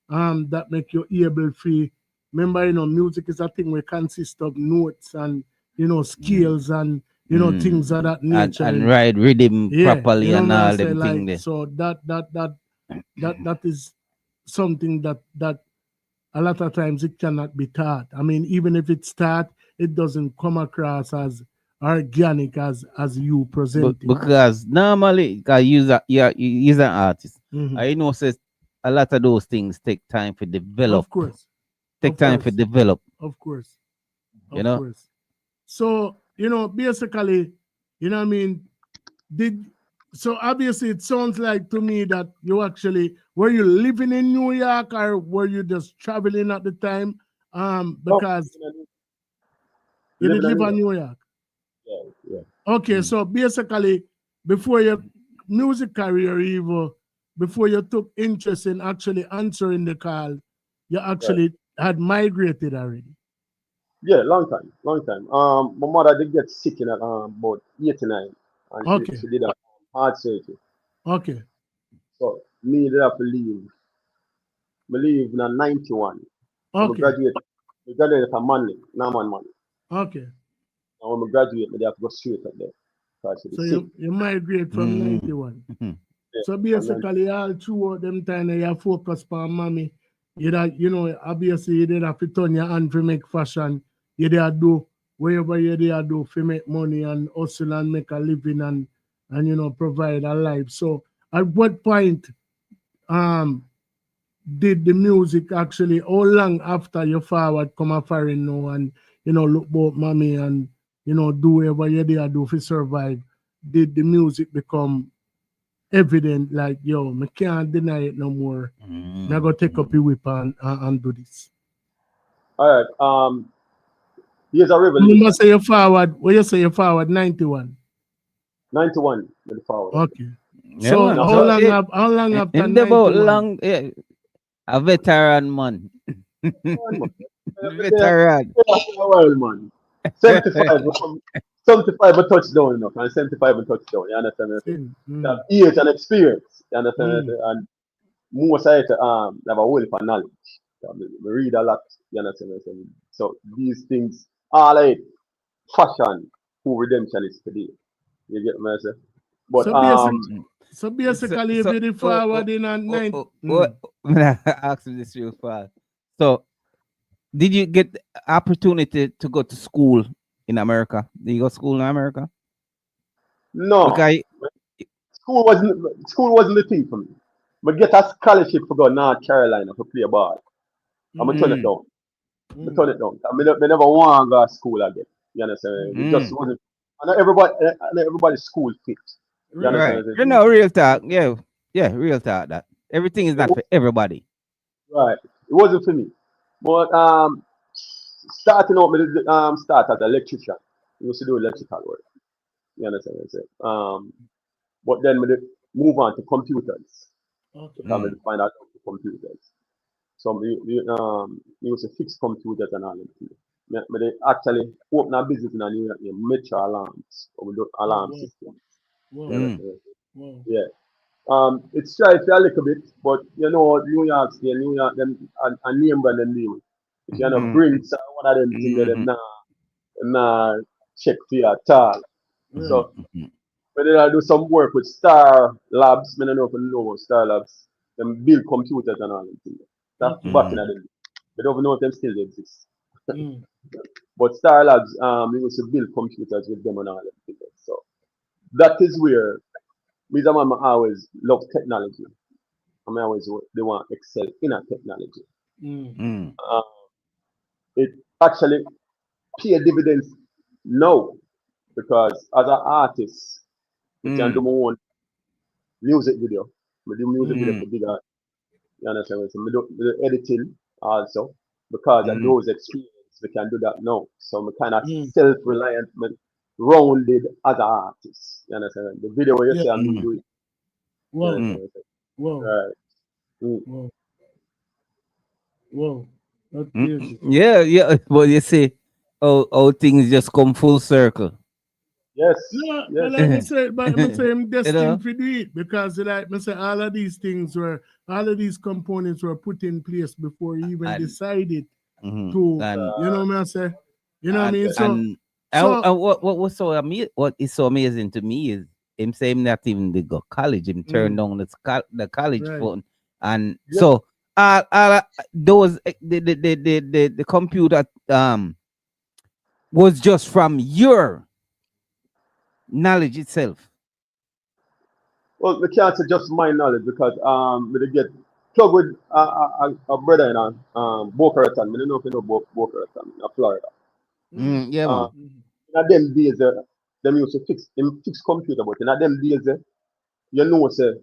that make you able to remember, you know, music is a thing where consists of notes and you know scales and you know things of that nature and ride rhythm properly you know and what I all say, them like, thing there. so that is something that a lot of times it cannot be taught. I mean, even if it's taught, it doesn't come across as organic as you present it. Because normally, cause you're an artist, I know says a lot of those things take time to develop. Of course. Take time to develop. Of course. You know? Course. So, you know, basically, you know what I mean, so obviously it sounds like to me that you actually were you living in New York or were you just traveling at the time? Because you did live in New York. Yeah. Okay, so basically before your music career even before you took interest in actually answering the call, you actually had migrated already. Yeah, long time. My mother did get sick in about 89, and she did a heart surgery. Okay. So me did have to leave. I leave in 91. Okay. I graduated from Manly, Norman Manly. Okay. And when I graduate, I have to go straight up there. So you migrate from 91. So basically all throughout them time you focus on mommy. You that you know obviously you did have to turn your hand to make fashion. You did do wherever you did do to make money and hustle and make a living and you know provide a life. So at what point did the music actually how long after your father come a foreign now and you know look about mommy and you know do whatever you did do to survive, did the music become evident like yo, I can't deny it no more. I'm gonna take up the whip and do this. All right. Here's a revelation. You must say you forward. What you say you forward 91? 91 with the forward. Okay. So how long after 91? A veteran man. Veteran. Well, man. 75 a touchdown enough, and 75 a touchdown. You understand me? Have age and experience. You understand me? And most of it have a whole heap of knowledge. We read a lot. You understand me? So these things, all of it, fashion, who redemption is today. You get me? But so basically, if you did forward in a 90. Ask you this real fast. So, did you get the opportunity to go to school in America? Did you go to school in America? No. Because school wasn't the thing for me. But get a scholarship for go North Carolina to play ball. I'm gonna turn it down. I turn it down. I never want to go to school again. You understand? It just wasn't. And everybody's school fit. You understand? Right. You know, real talk. Yeah, real talk. That everything is not for everybody. Right. It wasn't for me. But starting out, I start as an electrician. I used to do electrical work. You understand what I'm saying? But then we move on to computers. Okay. Because we find out computers. So we used to fix computers and all that. But they actually open a business in a New York named Metro Alarms. Or we do alarm systems. Wow. Yeah. It's tried for a little bit, but you know, New York State, New York, them a name brand them deal. If you know Brinks, one of them things that them nah check for you at all. So but then I do some work with Star Labs. I don't know if you know Star Labs. Them build computers and all them things. That's back in the day. I don't even know if them still exist. But Star Labs, we used to build computers with them and all them things. So that is where me and my mom always love technology. I mean, they want to excel in a technology. It actually pay dividends now because as an artist, I can do my own music video. I do music video for big artists. You understand? So we do editing also because of those experience we can do that now. So we kind of self-reliant, rounded as an artist. You understand? The video where you see me do it. Whoa. Whoa. Right. Whoa. Whoa. Yeah. But you see, how things just come full circle. Yes. No, yes. like I said, but I'm saying destined You know? to do it because like I say, all of these components were put in place before you even decided to, you know what I say? You know what I mean? And what is so amazing to me is him saying not even they go college, him turned down the college phone. And so those the computer was just from your knowledge itself. Well, we can't say just my knowledge because we get plugged with a brother in Boca Raton. I don't know if you know Boca Raton in Florida. Yeah, man. In them days, them used to fix computer, but in them days, you know, say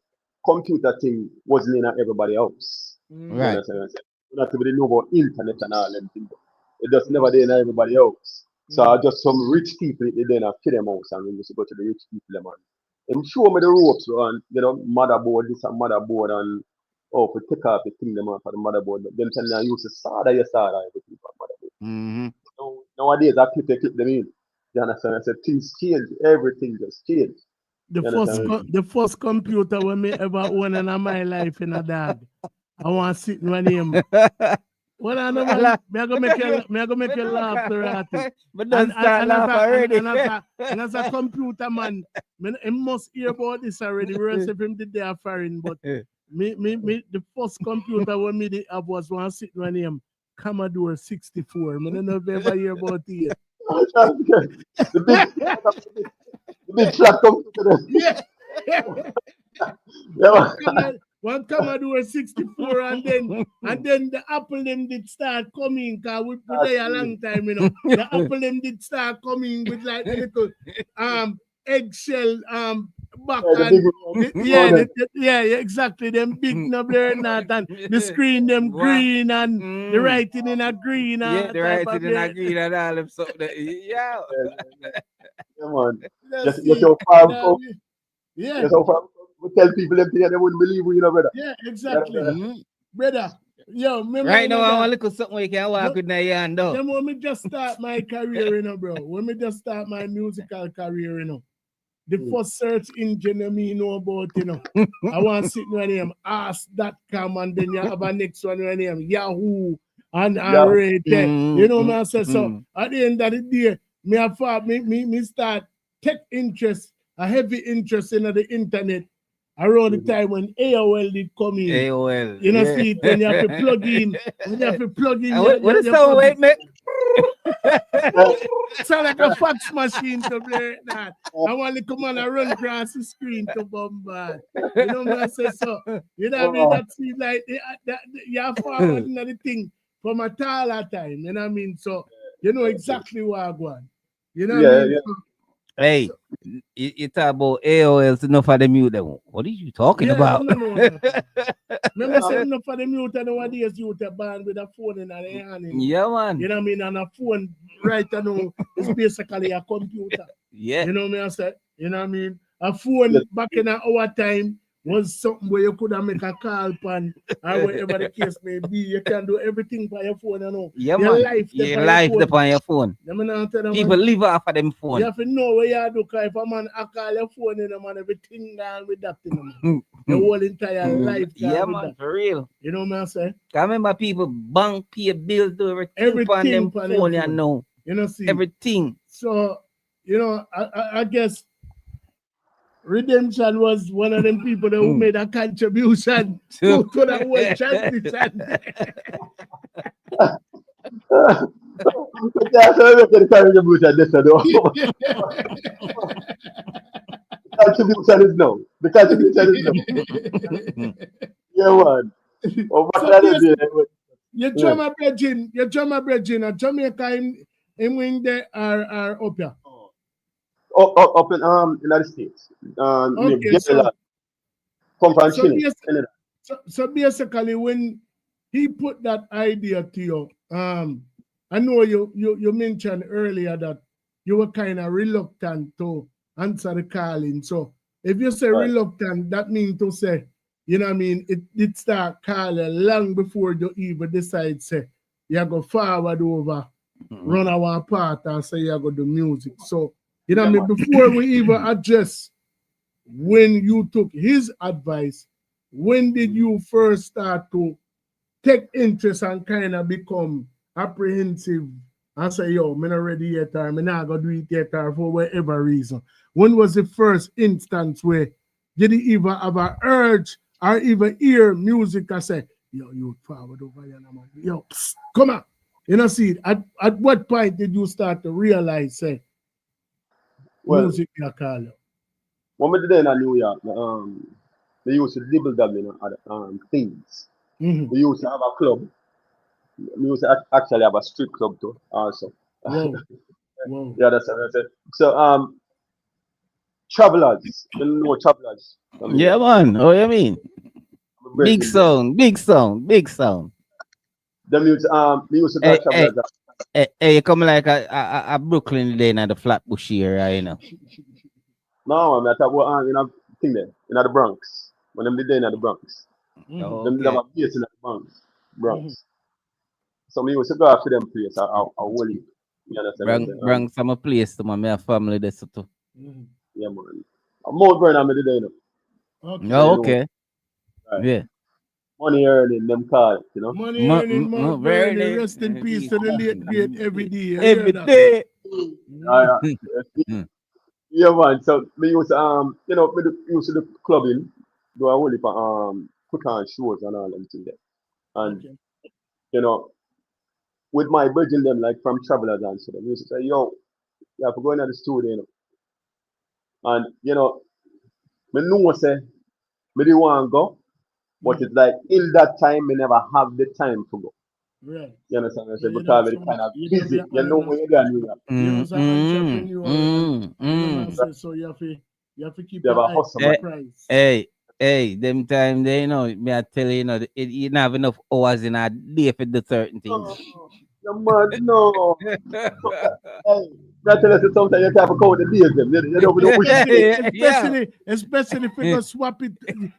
computer thing wasn't in everybody else. You Right. understand? You not really know about internet and all them things. It just never there in everybody else. So just some rich people they then have kill them out and we used to go to the rich people them and show me the ropes and motherboard this and motherboard and for take off the thing them off of the motherboard. Them tell me I use the solder everything for motherboard. Nowadays I clip them in. You understand? I said things change, everything just change. The first computer when me ever own in my life in a dog. I want to sit in my name. Well, I know, man. Me go make you laugh, Torati. But don't start laugh already. And as a computer man, I must hear about this already. Whereas if him did there foreign, but me, the first computer when me did have was one sit in my name, Commodore 64. I don't know if you ever hear about it. The big flat computer. Yeah. One Commodore 64 and then the Apple them did start coming because we put there a long time, you know. The Apple them did start coming with like a little eggshell back exactly. Them big no blur not and the screen them green and the writing in a green. Yeah, the writing in a green and all them stuff. Yeah. Come on. Just your farm. Yeah. We tell people them things they wouldn't believe we, brother. Yeah, exactly. Brother, yo, right now I want to look at something you can walk with my hand though. Then when me just start my career, bro. When me just start my musical career, the first search engine me know about, I want to sit in my name, ask.com, and then you have a next one your name, Yahoo and Rate. You know what I say? So at the end of the day, me start take interest, a heavy interest in the internet. Around the time when AOL did come in. AOL. You know, see it when you have to plug in. When you have to plug in. What is that? Wait, mate. Sound like a fax machine to blur that. I want to come on and run across the screen to bombard. You know what I say? So, you know what I mean? That seems like you're forwarding the thing from a taller time. You know what I mean? So, you know exactly what I want. You know what I mean? Yeah. Hey, you talk about AOL, enough for the mute. What are you talking about? No. Remember saying enough for the mute and nowadays you are born with a phone in their hand. Yeah, man. You know what I mean? And a phone right now is basically a computer. Yeah. You know what I say? You know what I mean? A phone back in our time was something where you could have make a call pan or whatever the case may be. You can do everything by your phone, Yeah, your man. life Depend on your phone. People live off of them phone. You have to know where you do, because if a man I call your phone, man, everything down with that thing. The whole entire life. Yeah, man, that. for real. You know what I say? I remember people bank, pay bills, do everything on them phone, you know. You know, see. Everything. So, you know, I guess Redemption was one of them people that who made a contribution to that whole transition. Contribution is no. The contribution is no. Yeah, man. Your drummer brethren, and Jamaica in wing there are up here. Up in United States. Okay, so come from Chile. So basically, when he put that idea to you, I know you mentioned earlier that you were kind of reluctant to answer the calling. So if you say reluctant, that means to say, you know what I mean, it start calling long before you even decide, say, you go forward over, run our part and say you go do music. So, you know what I mean, before we even address when you took his advice, when did you first start to take interest and kind of become apprehensive and say, yo, I'm not ready yet, or I'm not going to do it yet, or for whatever reason? When was the first instance where did he even have an urge or even hear music and say, yo, you forward over here, man. Yo, psst, come on. You know, see, at what point did you start to realize, say, music you call you? When we did in New York, they used to dribble them in other things. We used to have a club. We used to actually have a street club too, also. Whoa. Whoa. Yeah, that's what I said. So, travelers, you know travelers. Yeah, man. Oh, you mean? Big sound, big sound, big sound. Them used to talk travelers. Hey, you come like a Brooklyn lane at the Flatbush here, you know. No, man, I thought what you know thing there in the Bronx. When them did there in the Bronx. Oh, Them did have a place in the Bronx. So me used to go after them place. I will you understand? Bronx some place to my family there too. Yeah, man. More burn on me today, you know. Okay. Oh, okay. Right. Yeah. Money earning them cards, you know. Money earning, more burning. Rest in peace to the late great every day. Every day. Yeah, man. So me used to you know, me used to do clubbing, do a whole heap of put on shows and all them things there. And you know, with my bridging them like from travelers and so they used to say, yo, you have to go into the studio, you know. And you know, me know say me didn't want to go, but it's like in that time me never have the time to go. Right. You understand what I say? Because it's kind of busy. You know when you're doing New York. You're an entrepreneur. So you have to keep your eye on the price. Hey, them time they, you know, me I tell you, you know, you don't have enough hours in a day for the certain things. No, man, no. Hey, that tell us that sometimes you have to count the days them. Especially if you go swap it.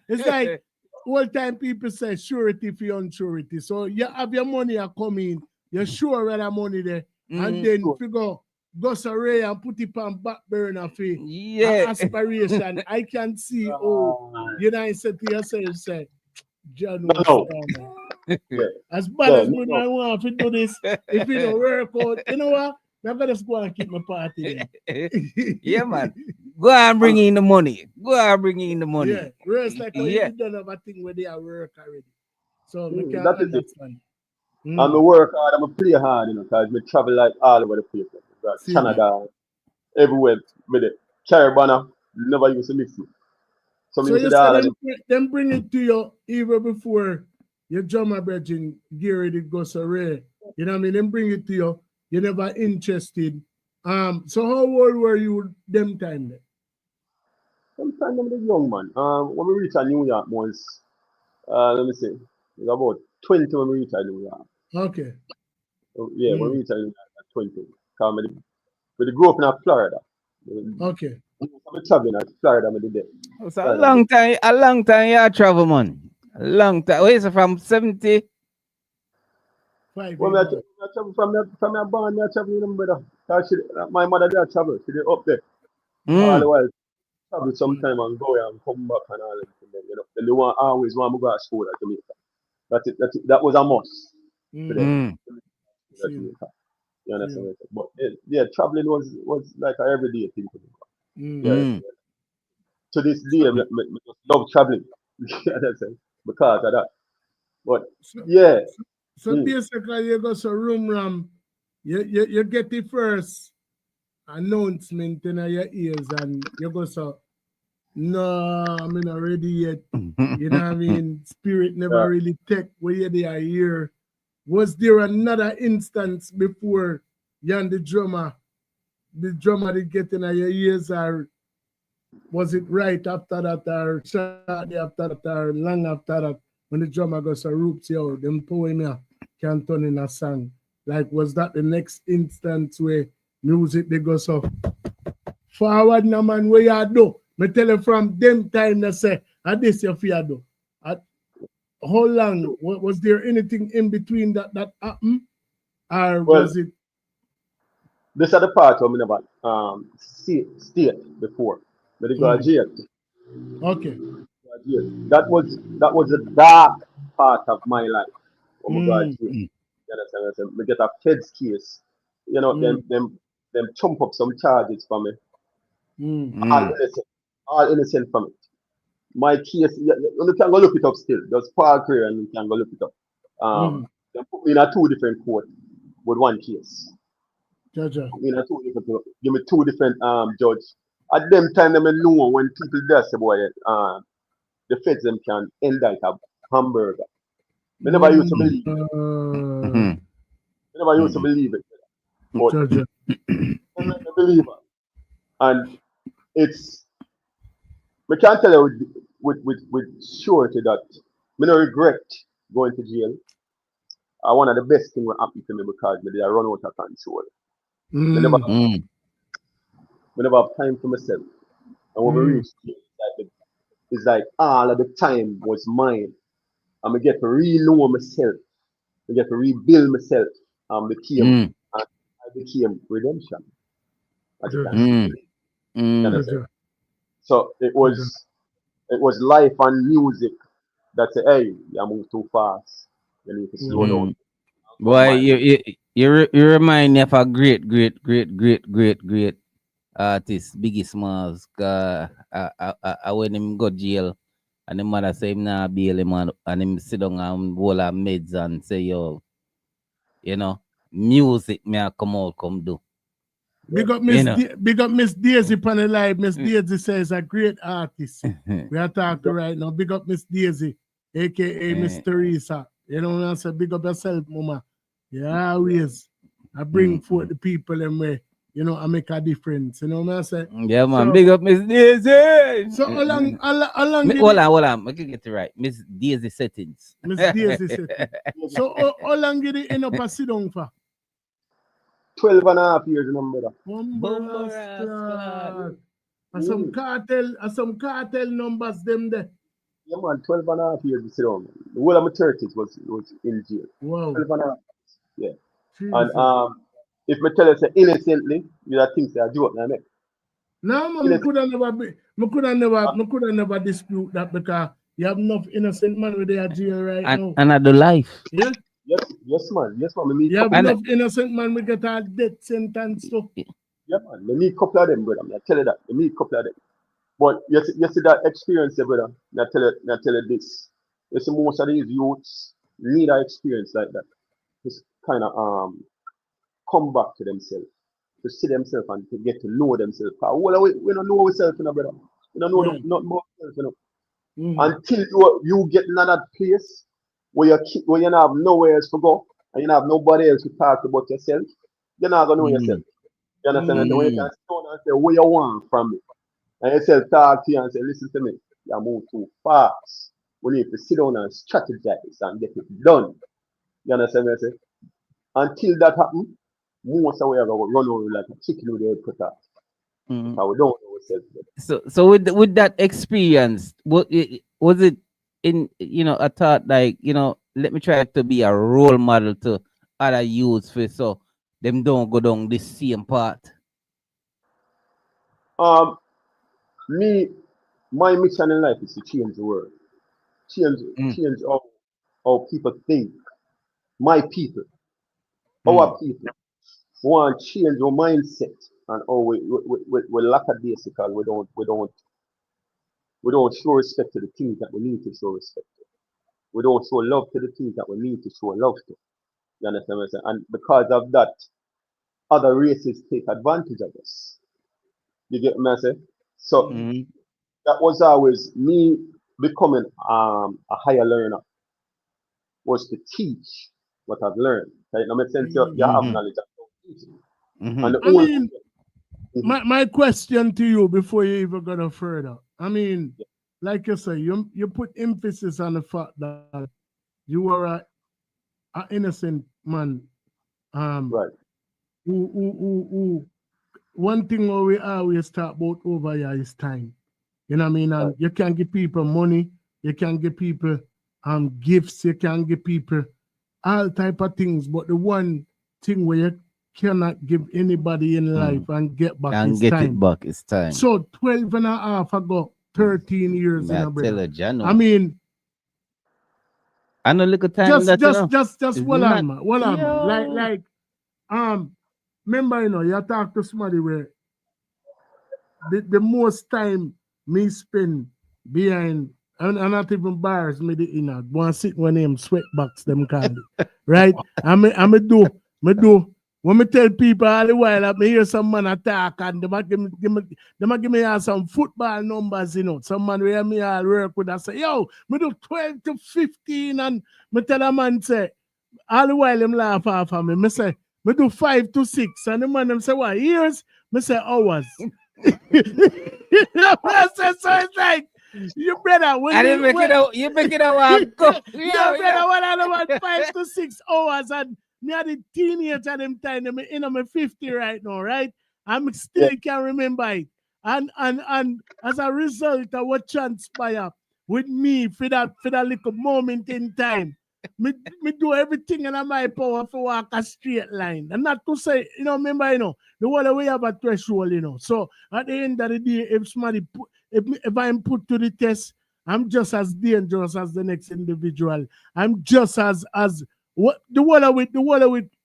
It's like all time people say surety for your unsurety. So you have your money come in, you're sure where that money there, and then if you go survey and put it on back burner for aspiration. I can see, you know, I said to yourself, say, John, as bad as me I want to do this, if it don't work out, you know what? I'm gonna just go and keep my party there. Yeah, man. Go and bring in the money. Go and bring in the money. Yeah, it's like you don't have a thing where they are work already. So we can that is understand. And I work hard, I'm play hard, you know, because I travel like all over the place. Like Canada, everywhere with it. Caribana, never used to mix it. So you said them bring it to you even before your drummer bridging Gary did go so rare. You know what I mean? Them bring it to you. You're never interested. So how old were you them time then? Sometime I was a young man. When we reached New York was let me see, it was about 20 when we reached New York. Okay. So, yeah, when we reached New York at 20. Because we grew up in Florida. Okay. I'm traveling at Florida. It's a long time you travel, man. A long time. Where is it from? 70? Well, I travel from my barn, I travel with them, brother. My mother did travel. She did up there. All the while, travel sometime and go and come back and all that. You know, then they always want to go to school at Jamaica. That was a must for them. You understand? But yeah, traveling was like an everyday thing for me. Yeah. To this day, I just love traveling. You understand? Because of that. But yeah. So basically, you go to room ram, you get the first announcement in your ears, and you go so, no, I'm not ready yet. You know what I mean? Spirit never really take where they are here. Was there another instance before you and the drummer did get in your ears, or was it right after that, or shortly after that, or long after that? when the drummer goes a roots, yo, them poem here can turn in a song. Like, was that the next instance where music they go so forward now, man, where you do? Me tell you from them time they say, this your fear do. How long was there anything in between that happened? Or was it? This are the part of me about state before. But they go to jail. Okay. That was a dark part of my life. Oh my God, jail. You understand? We get a feds case. You know, them chump up some charges for me. All innocent from it. My case, you can go look it up still. There's Park here and you can go look it up. They put me in a 2 different court with 1 case. Judge. In a 2 different, give me 2 different judge. At them time, them know when people do say, boy, the feds them can indict a hamburger. They never used to believe it. They never used to believe it. But they make me believe it. And it's, we can't tell you with surety that I don't regret going to jail. One of the best things that happened to me because I did run out of control. I never have time for myself. And when we reach jail, it's like all of the time was mine. And I get to re-know myself. I get to rebuild myself. And I became redemption. So it was life and music that say, hey, you move too fast. You need to slow down. Boy, you remind me of a great artist, Biggie Smalls. I when him go jail and the mother say him nah bail him and him sit down and roll a meds and say, yo, you know, music me a come do. Big up Miss Daisy on the live. Miss Daisy says a great artist. We are talking right now. Big up Miss Daisy, aka Miss Teresa. You know what I'm saying? Big up yourself, mama. Yeah, always. I bring forth the people and way, you know, I make a difference. You know what I'm saying? Yeah, man. So, big up Miss Daisy. So how long hold on. I can get it right. Miss Daisy settings. Miss Daisy settings. So how long did it end up a sit down for? 12 and a half years, brother. And some cartel numbers them there. Yeah, man, 12 and a half years to sit down. The whole of my 30s was in jail. Wow. 12 and a half years. Yeah. Jesus. And if me tell you say innocently, you think say a joke now, mate. No, man, I could never dispute that because you have enough innocent man with their jail right now. Another life. Yeah? Yes, man. You have enough innocent man we get a death sentence too. Yeah, man. We need a couple of them, brother. I tell you that. We need a couple of them. But you see that experience, brother. I tell you this. You see most of these youths need an experience like that. Just kind of come back to themselves. To see themselves and to get to know themselves. We don't know ourselves, brother. We don't know nothing about ourselves, Until you get in that place where you have nowhere else to go and you have nobody else to talk about yourself, you're not going to know yourself. You understand? When you can stand and say what you want from me, and you say talk to you and say, listen to me, you move too fast. We need to sit down and strategize and get it done. You understand what I say? Until that happens, most of we are going to run over like a chicken with the head cut off. We don't know ourselves. So with that experience, was it in a thought like, let me try to be a role model to other youths for so them don't go down this same path? My mission in life is to change the world. Change how people think. My people. Our people want to change our mindset and we're lackadaisical. We don't show respect to the things that we need to show respect to. We don't show love to the things that we need to show love to. You understand what I'm saying? And because of that, other races take advantage of us. You get what I'm saying? So that was always me becoming a higher learner, was to teach what I've learned. Right? Now, makes sense. You have knowledge. My question to you before you even go no further. I mean, like you say, you put emphasis on the fact that you are a innocent man. Right. Who one thing what we always talk about over here is time. You know what I mean? And you can give people money, you can give people gifts, you can give people all type of things, but the one thing where you cannot give anybody in life and get back And is get time. it back, it's time. So 12 and a half ago, 13 years in a break. I mean, I know little time just it's hold on, man. not- Hold on, Yo. man. Like remember, you talk to somebody where the most time me spend behind and not even bars me the inner one sit one name sweatbox them call it. Right? I do when me tell people all the while I hear some man attack and they might give me some football numbers, Some man where me all work with I say, yo, me do 12 to 15 and me tell a man say, all the while them laugh off of me. Me say, me do 5 to 6 and the man them say, what, years? Me say hours. So it's like you better when I didn't make it out. You make it out. Go. you better when I about 5 to 6 hours and me at the teenager them time. I'm in my 50 right now, right? I'm still can remember it. And as a result of what transpired with me for that little moment in time, me do everything in my power for walk a straight line. And not to say, remember, the whole way have a threshold, So at the end of the day, if somebody if I'm put to the test, I'm just as dangerous as the next individual. I'm just as what the water with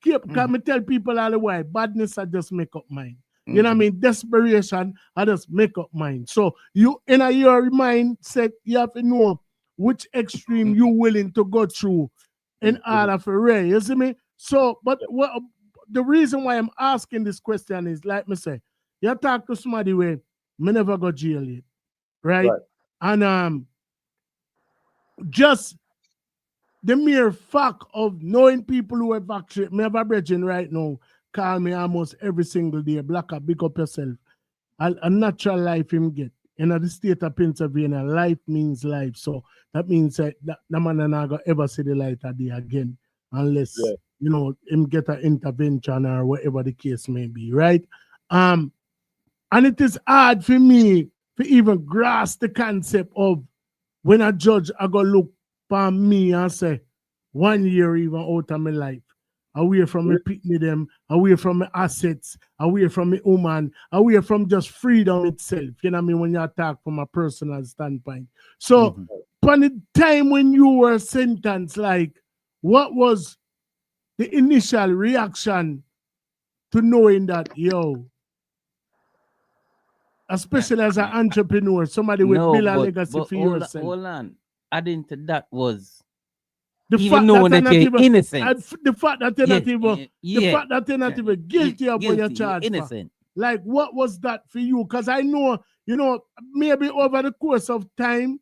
keep can me tell people all the while, badness I just make up mind. You know what I mean? Desperation, I just make up mind. So you in your mindset, you have to know which extreme you willing to go through in order for Ray. You see me? So, but what the reason why I'm asking this question is, like me say, you talk to somebody where me never go jail yet, right? And just the mere fact of knowing people who have actually, me have a brethren right now, call me almost every single day, Blacker, big up yourself. A natural life him get. In the state of Pennsylvania, life means life. So that means that the man not gonna ever see the light of day again unless, him get an intervention or whatever the case may be, right? And it is hard for me to even grasp the concept of when a judge I go look for me and say, 1 year even out of my life, away from me picking them, away from my assets, away from my woman, away from just freedom itself. You know what I mean? When you attack from a personal standpoint. So, upon the time when you were sentenced, like, what was the initial reaction to knowing that, especially as an entrepreneur, somebody with build a legacy for yourself? Hold on. Adding to that was the even fact knowing that you're innocent. The fact that you're not even the fact that you're not even guilty of what you're charged innocent. For. Like, what was that for you? Because I know, maybe over the course of time,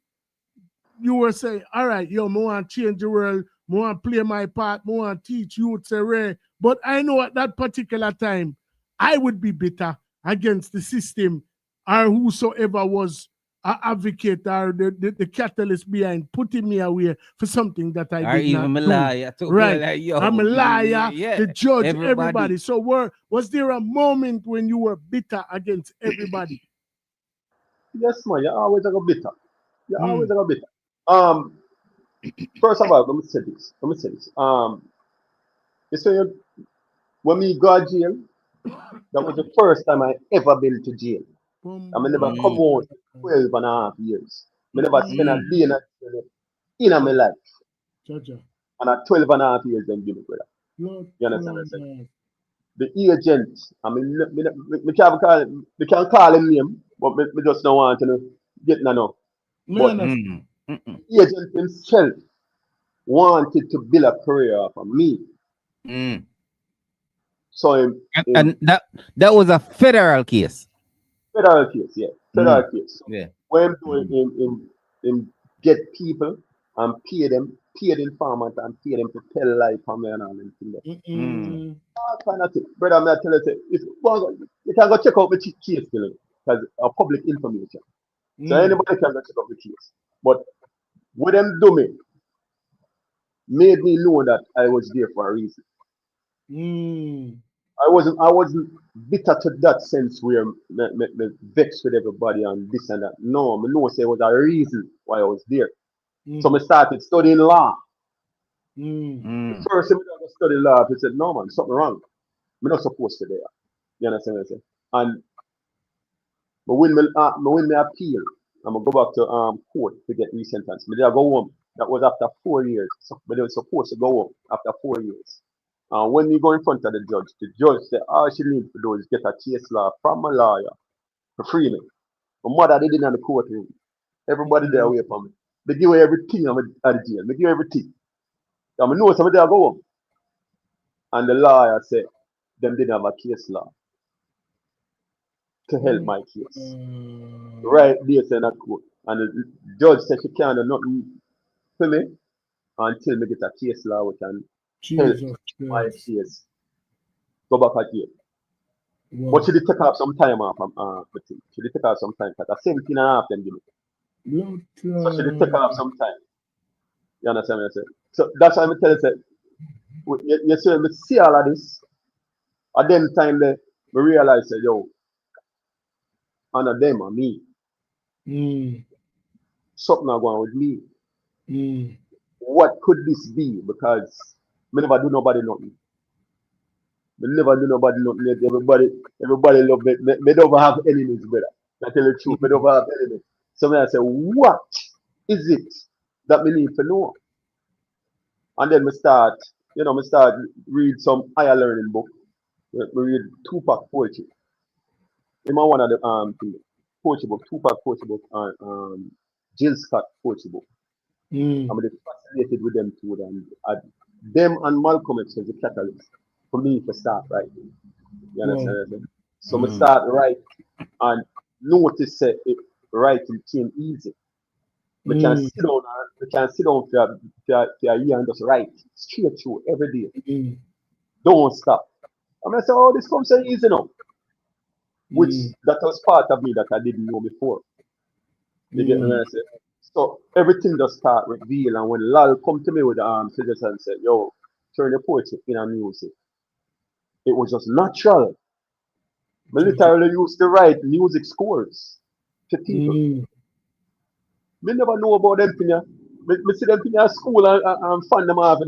you were saying, all right, I want to change the world, I want to play my part, I want to teach youth, Ray. But I know at that particular time, I would be bitter against the system or whosoever was an advocate or the catalyst behind putting me away for something that I did not do. Liar too. Right. Like, I'm a liar, the judge, everybody. So was there a moment when you were bitter against everybody? Yes, man, you're always a bitter. You're always a bitter. First of all, let me say this. You say when we got jail, that was the first time I ever been to jail. I mean, never come out 12 and a half years. I never spent a day in my life. And at 12 and a half years, then give it, brother. You understand what I'm saying? The agent, I mean, we can't call him name, but we just don't want to get no. But the agent himself wanted to build a career for me. So and that was a federal case. Federal case, yeah. Federal case. Yeah. When him get people and pay the informant and pay them to tell lie for me and all them things. All kind of thing. Brother, I'm not telling you, you can go check out the case because of public information. So anybody can check up the case. But what them do me made me know that I was there for a reason. I wasn't bitter to that sense where me vexed with everybody and this and that. No, I know there was a reason why I was there. So I started studying law. The first time I studied law, I said, no man, something wrong. I'm not supposed to be there. You understand what I'm saying? And when me appeal, I'm gonna go back to court to get resentenced. But I go home. That was after 4 years. So, but they were supposed to go home after 4 years. When we go in front of the judge said all she needs to do is get a case law from a lawyer to free me. My mother did it in the courtroom. Everybody there away from me. They give away everything at the jail. They give everything. I know somebody there go home. And the lawyer said them didn't have a case law to help my case. Right there in that court. And the judge said she can't do nothing for me until me get a case law which can help my case go back at jail. But she did take off some time off the thing. She did take off some time because 17 and a half them give me. So she did take off some time. You understand what I say? So that's why I tell you say, you see, me see all of this. At them time there, we realize that yo, under them and me. Something not going with me. What could this be? Because me never do nobody nothing. Me never do nobody nothing. Everybody love me. Me don't have enemies, brother. I tell you the truth. Me don't have enemies. So I say, what is it that we need to know? And then me start read some higher learning book. We read Tupac poetry. In one of the poetry book, Tupac poetry book, and Jill Scott poetry book. I'm fascinated with them two. And them and Malcolm X was the catalyst for me to start writing. You understand what I'm saying? So I start writing and notice that writing came easy. We can sit down for a year and just write straight through every day. Don't stop. I mean, I say, oh, this comes so easy now. Which that was part of me that I didn't know before. You get what I say? So everything just start reveal, and when Lal come to me with suggestion and said, yo, turn the poetry in a music. It was just natural. I literally used to write music scores to people. Me never know about them things. Me see them things at school and fan them off.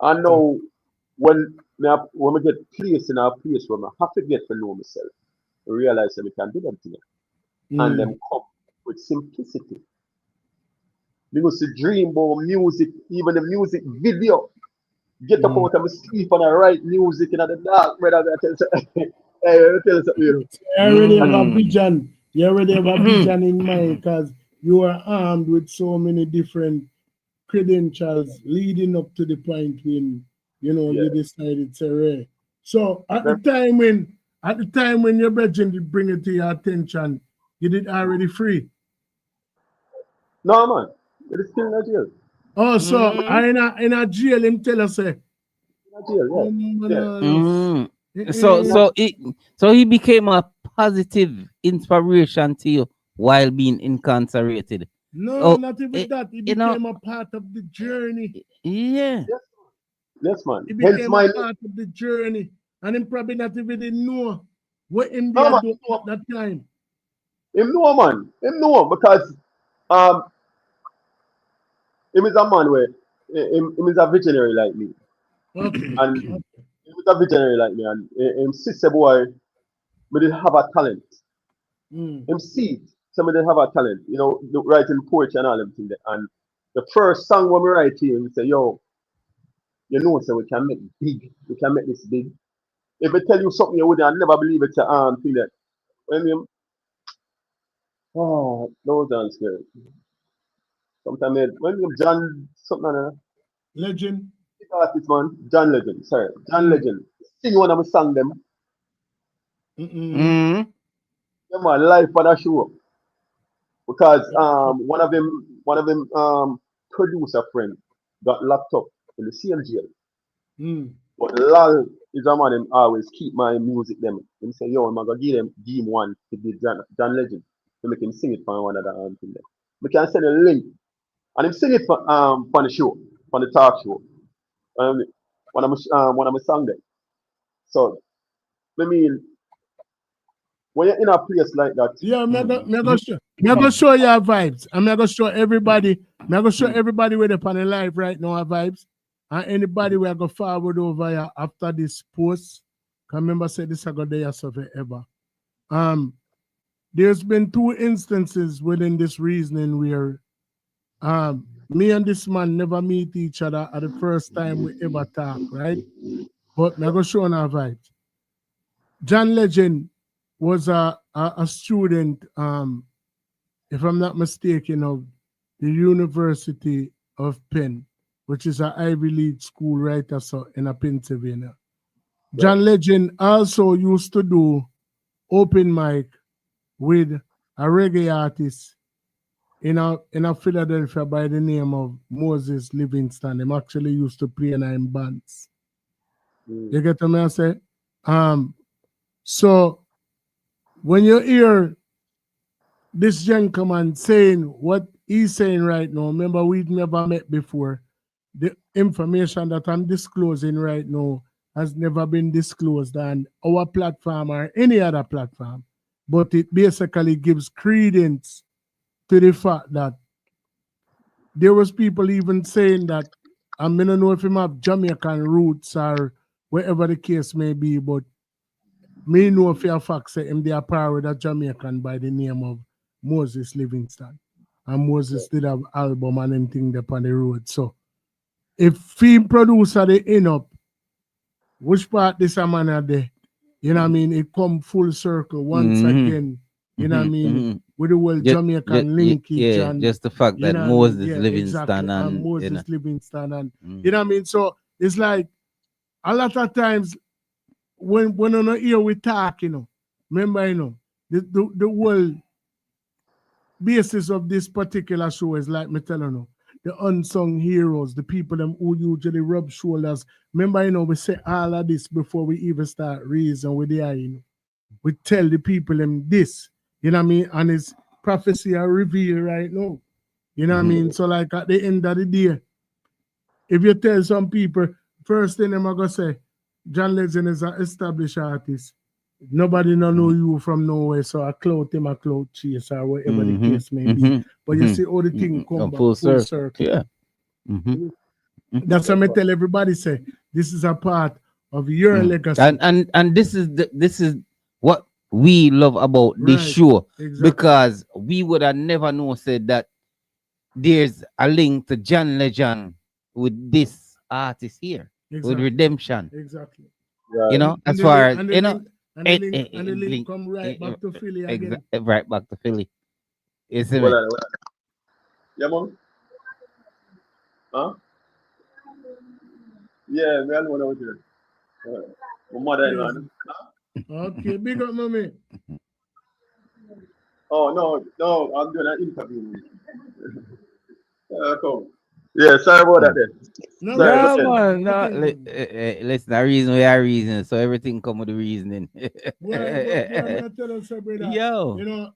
And now when we get placed in a place where I have to get to know myself, I realize that we can do them things. And them come with simplicity. You know, see dream about music, even the music video. Get up out of my sleep and I write music in the dark, brother. I tell you, hey, tell you something. You already have a vision. You already have a vision in mind because you are armed with so many different credentials leading up to the point when you decided to write. So at the time when your brethren did bring it to your attention, you did already free. No man, it is still in a jail. Oh, so in a jail, him tell us say. So he became a positive inspiration to you while being incarcerated. No, not even that. He became a part of the journey. Yeah. Yes, man. He became a part of the journey. And him probably not even know what him did at that time. Him know, man. Him know because him is a man where him is a visionary like me. Okay. And him is a visionary like me. And him sister boy, we did have a talent. Him see somebody have a talent, writing poetry and all them things. And the first song when we write here, we say, yo, so we can make big. We can make this big. If I tell you something you wouldn't never believe it's a thing that when you those are scary. Sometimes when you John something Legend. Artist man, John Legend, sorry. John Legend. Sing one of my song them. Yeah man, live for that show. Because one of them producer friend got locked up in the same jail. But Lal is a man him always keep my music them. Him say, yo, I'm gonna give him one to the John Legend to make him sing it for one of the thing there. We can send a link and him sing it for the show, for the talk show. Um, one of my song there. So I mean when you're in a place like that. Yeah, I'm gonna show you our vibes. I'm gonna show everybody. I'm gonna show everybody where they're on the live right now our vibes. And anybody we are going forward over here after this post, can remember say this I got there so forever. There's been 2 instances within this reasoning where me and this man never meet each other at the first time we ever talk, right? But I'm gonna show our vibes. John Legend was a student, if I'm not mistaken, of the University of Penn, which is an Ivy League school right in Pennsylvania. Right. John Legend also used to do open mic with a reggae artist in a Philadelphia by the name of Moses Livingston. Him actually used to play in bands. You get what I say? So when you hear this gentleman saying what he's saying right now, remember we've never met before. The information that I'm disclosing right now has never been disclosed on our platform or any other platform. But it basically gives credence to the fact that there was people even saying that, I don't know if him have Jamaican roots or wherever the case may be, but me know for a fact say him they are part with a Jamaican by the name of Moses Livingston. And Moses did have album and anything up on the road. So if film producer they end up, which part this a man are there? You know what I mean? It come full circle once again. You know what I mean? With the whole Jamaican linkage. And, just the fact that Moses Livingston exactly. and Moses Livingston and you know what I mean? So it's like a lot of times when on the ear we talk, remember, the whole basis of this particular show is like me telling you, the unsung heroes, the people them who usually rub shoulders. Remember, we say all of this before we even start reason with the we tell the people them this, you know what I mean? And it's prophecy are revealed right now. You know what I mean? So like at the end of the day, if you tell some people, first thing I'm gonna say, John Legend is an established artist. Nobody know you from nowhere, so I clout him, a clout chase or whatever the case may be. But you see all the thing come back full circle. Yeah. That's what I tell everybody say. This is a part of your legacy. And this is what we love about this show. Exactly. Because we would have never known said that there's a link to John Legend with this artist here. With Redemption. Exactly. Yeah. As far as and the link come right back to Philly again. Right back to Philly. Is it? Yeah, man. Huh? Yeah, we all know here. My mother-in-law. Okay, big up, mommy. Oh no, I'm doing an interview. Cool. Yeah, sorry about that then. Listen, the reason we are reasoning, so everything come with the reasoning. Yo.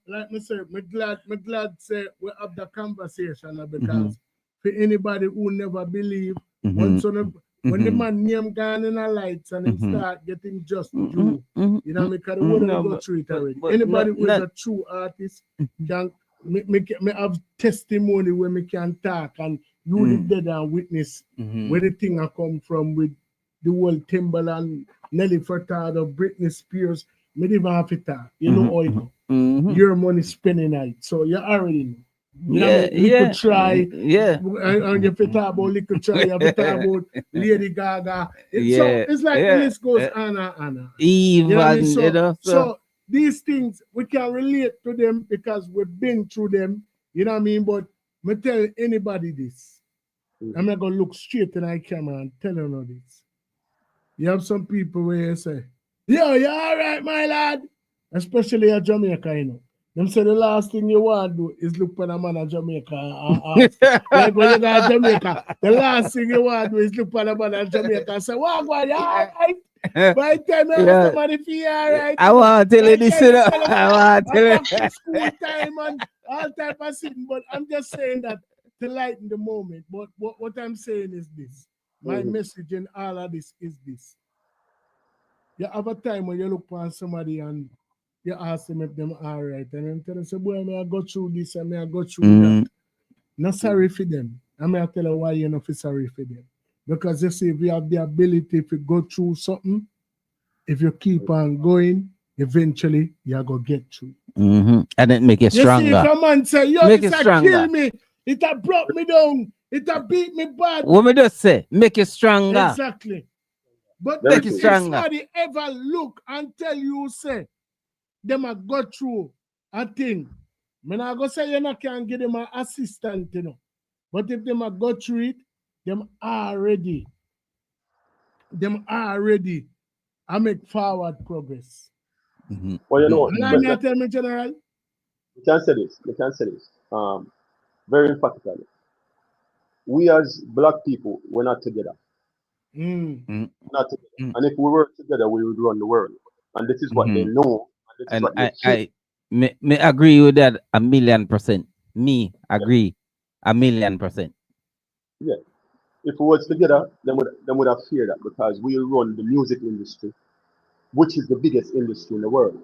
Like I said, I'm glad say we have the conversation because for anybody who never believe, when the man name gone in the lights and him start getting just due, you know, because the world go through it already. Anybody who is a true artist can me have testimony where me can talk and you the dead and witness where the thing I come from with the whole Timbaland, Nelly Furtado, Britney Spears. Me even have to talk. You know how it go. Your money spending it. So you already know. You could try. And if you talk about Liquor Try, you have to talk about Lady Gaga. So it's like the list goes on and on. Even, so these things we can relate to them because we've been through them. You know what I mean? But me tell anybody this. I'm not gonna look straight in the camera and tell you this. You have some people where you say, yo, you all right, my lad? Especially a Jamaica, Them say the last thing you want to do is look for a man in Jamaica and ask. Like when you go to Jamaica, the last thing you want to do is look for a man in Jamaica and say, "What, boy, you all right?" By the time you ask somebody if you all right, I want to tell you this. I want to tell you. Back to school time and all type of thing. But I'm just saying that to lighten the moment. But what I'm saying is this. My message in all of this is this. You have a time when you look for somebody and you ask them if them all right. And then tell them, say, boy, may I go through this and may I go through that. Not sorry for them. I may tell you why you're not sorry for them. Because you see, if you have the ability to go through something, if you keep on going, eventually you're going to get through. And it make you stronger. You see, come and say, yo, make it kill me. It have brought me down. It have beat me bad. What me just say? Make you stronger. Exactly. But make you if stronger. somebody ever look and tell you, say, them a go through a thing, I not go say you not can give them an assistant, you know. But if them a go through it, them already I make forward progress. Well, you know, tell me, General. You can say this. Very emphatically. We as black people, we're not together. Not together. And if we were together, we would run the world. And this is what they know. And I may agree with that 1,000,000%. Me agree 1,000,000%. Yeah. If we was together, then would have feared that because we run the music industry, which is the biggest industry in the world.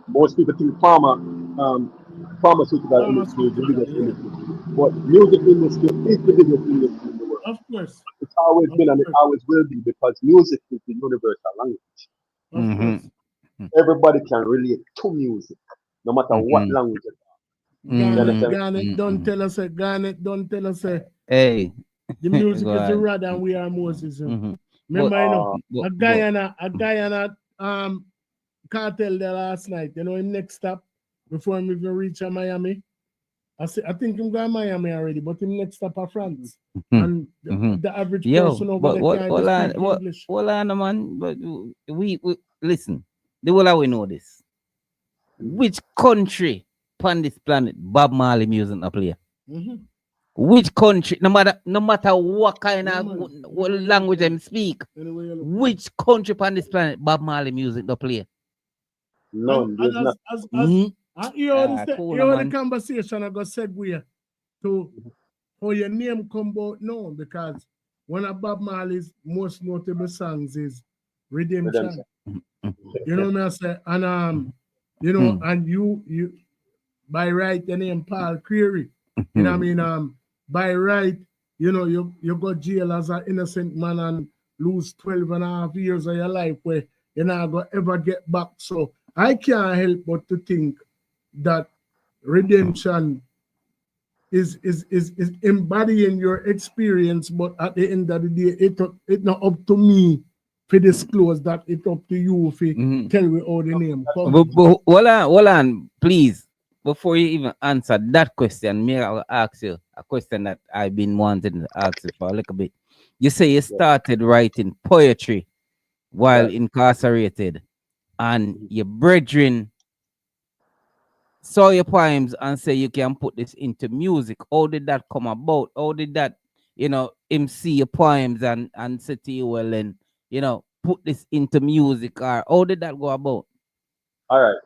Most people think pharmaceutical industry is the biggest industry. But music industry is the biggest industry in the world. Of course. It's always been and it always will be because music is the universal language. Of course. Everybody can relate to music, no matter what language it is. Garnet, don't tell us. Hey. The music is the rod and we are Moses. Remember, a Guyana cartel there last night. You know, him next stop before him even reach Miami. I think him going to Miami already, but him next stop are France. And the average person over there can't speak English. Hold on, man. But we listen. The whole we know this. Which country on this planet Bob Marley music not play? Which country, no matter what kind of what language them speak, which country on this planet Bob Marley music not play? None. You heard the conversation I got segue to how your name come about now, because one of Bob Marley's most notable songs is Redemption. You know what I say? And you know, and you by right your name Paul Creary. You know what I mean? By right, you know, you go jail as an innocent man and lose 12 and a half years of your life where you're not going to ever get back. So I can't help but to think that redemption is embodying your experience, but at the end of the day, it's not up to me to disclose that. It's up to you to tell me how the name comes. But hold on, please. Before you even answer that question, me I will ask you a question that I've been wanting to ask you for a little bit. You say you started writing poetry while incarcerated, and your brethren saw your poems and say you can put this into music. How did that come about? How did that, him see your poems and say to you, well, then, put this into music? Or how did that go about? All right.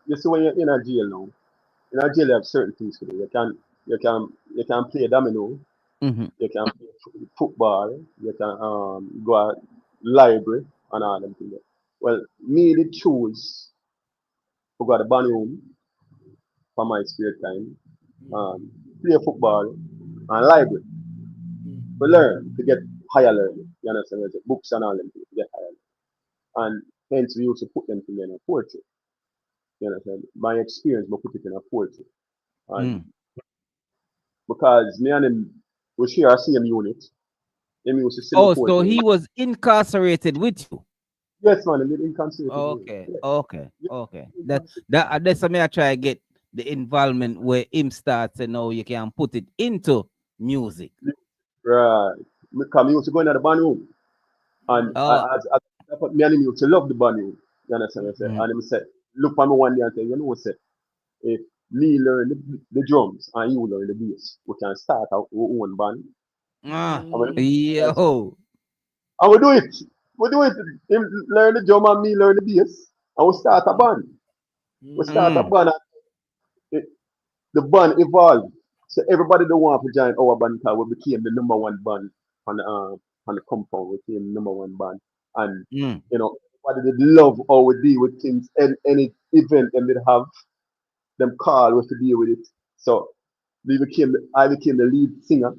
You see, when you're in a jail now, in a jail you have certain things to do. You can play domino, you can play football, you can go to library and all them things. Well, me did choose to go to the band room for my spare time, play football and library. We learn to get higher learning. You understand? Books and all them things to get higher learning. And hence we used to put them together in poetry. You understand? My experience, we put it in a poetry. And because me and him, we share our same unit. Him used to sing poetry. So he was incarcerated with you? Yes, man, he was incarcerated. Okay. That's something I try to get the involvement where him starts and now you can put it into music. Right. Because we used to go into the band room. And me and him used to love the band room. You understand what I say? And him said, look for me one day and say, you know what, if me learn the drums and you learn the bass, we can start our own band. Yo. And we do it. We do it. Him learn the drum and me learn the bass. And we start a band. We start a band and the band evolved. So everybody that want to join our band because we became the number one band on the compound. We became the number one band. And you know, everybody did love how we deal with things and any event them did have them call us to deal with it. So I became the lead singer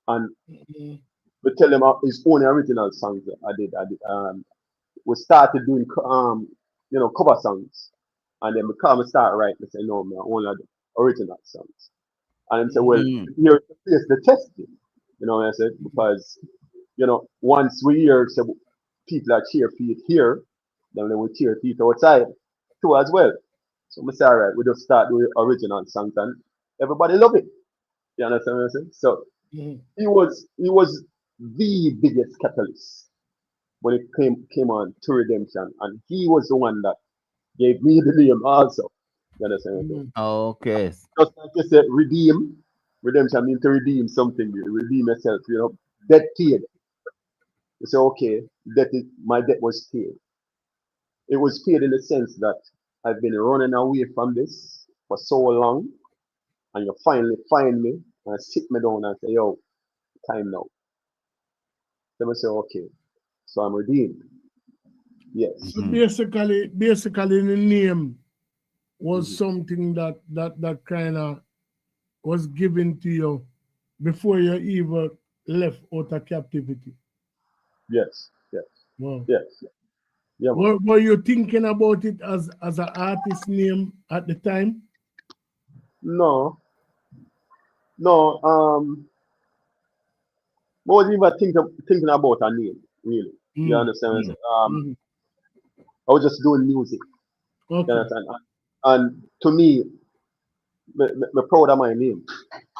and we tell them his own original songs that I did. We started doing cover songs. And then we start writing and say, no, man, I only do original songs. And say, well, here's the testing. You know what I said? Because, once we hear so people are cheer feet here, then they will cheer feet outside too as well. So we say, all right, we just start doing original songs and everybody love it. You understand what I'm saying? So he was the biggest catalyst when it came on to Redemption. And he was the one that gave me the name also. You understand what I'm saying? Okay. Just like you said, redeem. Redemption means to redeem something, redeem yourself, debt paid. You say, okay, my debt was paid. It was paid in the sense that I've been running away from this for so long, and you finally find me and sit me down and say, yo, time now. Then I say, okay, so I'm redeemed. Yes. So basically the name was something that kind of was given to you before you even left out of captivity. Yes. Wow. Yes. Yeah. Were you thinking about it as an artist name at the time? No. I wasn't even thinking about a name, really. You understand? I was just doing music. Okay. You understand? And to me, I'm proud of my name.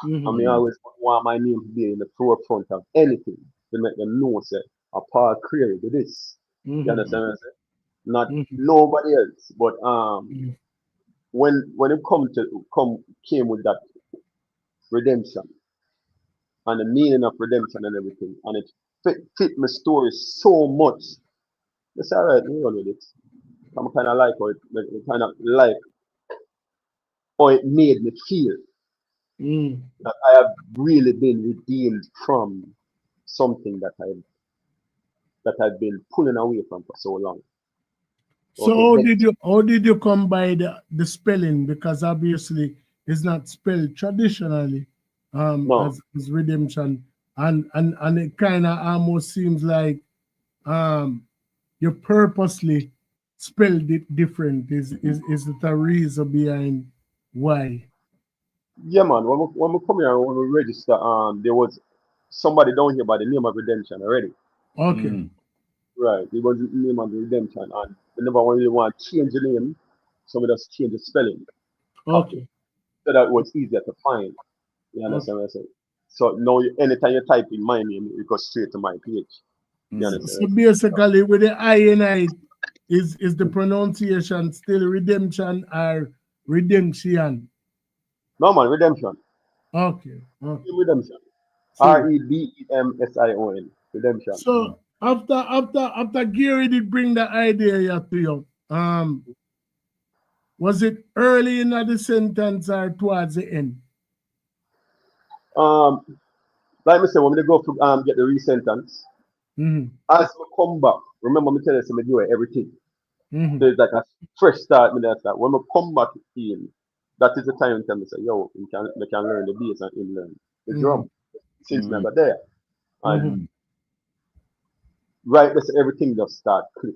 I mean, I always want my name to be in the forefront of anything to make them know, say, Paul Creary did this. You understand what I'm saying? Not nobody else. But when it came with that redemption and the meaning of redemption and everything, and it fit my story so much. It's all right, we run with it. I'm kind of like how it made me feel that I have really been redeemed from something that I've been pulling away from for so long. So how did you come by the spelling? Because obviously it's not spelled traditionally as redemption, and it kind of almost seems like you purposely spelled it different. Is it a reason behind why? Yeah, man. When we come here, when we register, there was somebody down here by the name of Redemption already. Okay. Right. It was the name of Redemption, and we never really want to change the name, so we just change the spelling. Okay. So that it was easier to find. You understand what I'm saying? So now, anytime you type in my name, it goes straight to my page. You understand? So basically, with the I, is the pronunciation still redemption or redemption? No, man, Redemption. Okay. Redemption. REDEMSION. Redemption. So after Gary did bring the idea here to you, was it early in the sentence or towards the end? Like I said, when we go to get the re-sentence, as we come back, remember me telling you, I do everything. So it's like a fresh start. When we come back in, that is the time to me say, yo, we can learn the bass and him learn the drum. Since never there. And right, that's everything just start click.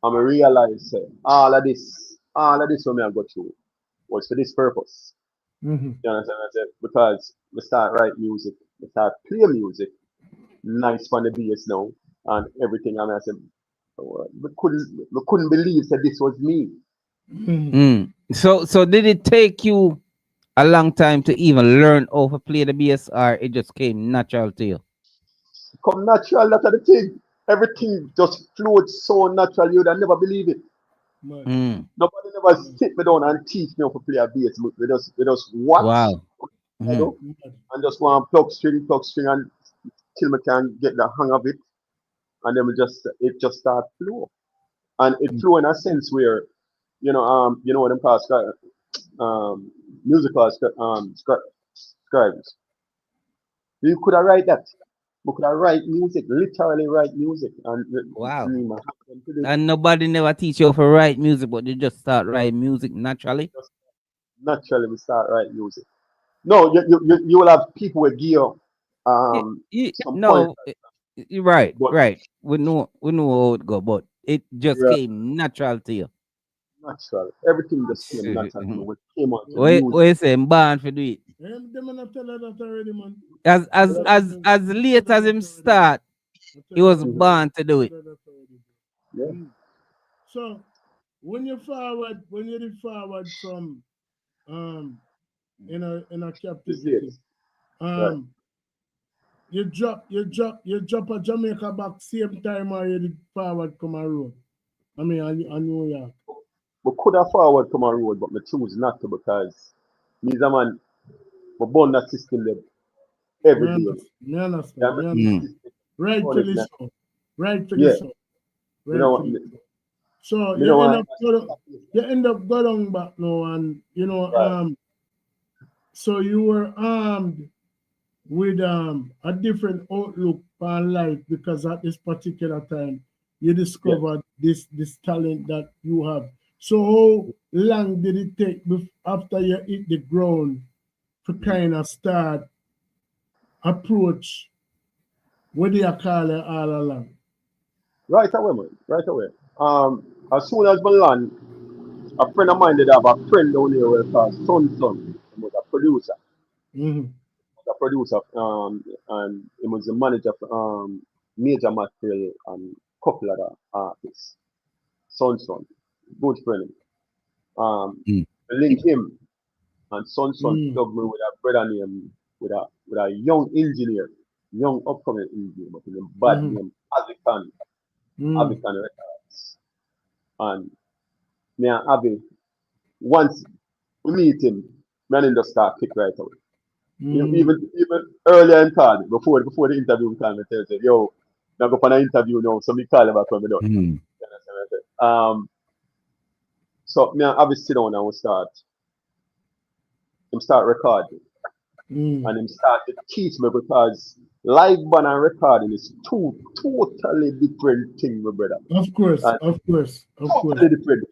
And I realize all of this when I go through was for this purpose. You understand what I said? Because we start write music, we start play music, nice for the bass now, and everything. And I said, we couldn't believe that this was me. So did it take you a long time to even learn how to play the bass, or it just came natural to you? Come natural, that's the thing. Everything just flowed so natural, you'd never believe it. Nobody never sit me down and teach me how to play a bass. We just watch, Wow. you know, and just go and plug string, and till we can get the hang of it, and then it just start flow, and it flow in a sense where, you know what them call musical scribes. You could have write that. We could have write music, literally write music, and Wow. dream and happen to And nobody never teach you how to write music, but you just start writing music naturally. just naturally we start write music. No, you will have people with gear some point, No, you're right, but right. We know how it go, but it just yeah, came natural to you. natural. Everything just came natural to me. We came on to music. What you saying, born for do it? Them not tell her that already, man. As late as him start, he was born to do it. Yeah. So when you did forward from in a captivity, Right. you drop a Jamaica back same time or you did forward come a road. I mean on New York. We could have forward come on road, but me choose not to because me as a man, we burn that system there every day. Me understand. Yeah, Me me- understand. Rightfully yeah. so. Rightfully Yeah. so. You know what? Rightfully so. So You know what? you end up going back now and Right. so you were armed with a different outlook on life because at this particular time you discovered this talent that you have. So how long did it take after you hit the ground to kind of start approach what do you call it all along? Right away, man. Right away. As soon as we land, a friend of mine did have a friend down here where called Son. He was a producer. Mm-hmm. And he was the manager for Major Material and couple other artists. Son, good friend. Mm. I link him and Son Mm. plugged me with a brother name with a young engineer, young upcoming engineer, but with a bad Mm-hmm. name, Avican Mm. Records. And me and Avi, once we meet him, man in just start kick right away. Mm. Even earlier in call me, before the interview call me tell say, yo, now go for an interview now, so me call him back when me done. Mm. You understand what I say? So me and Avi sit down and we start recording. Mm. And him start to teach me because live band and recording is two totally different things, my brother. Of course. Totally different.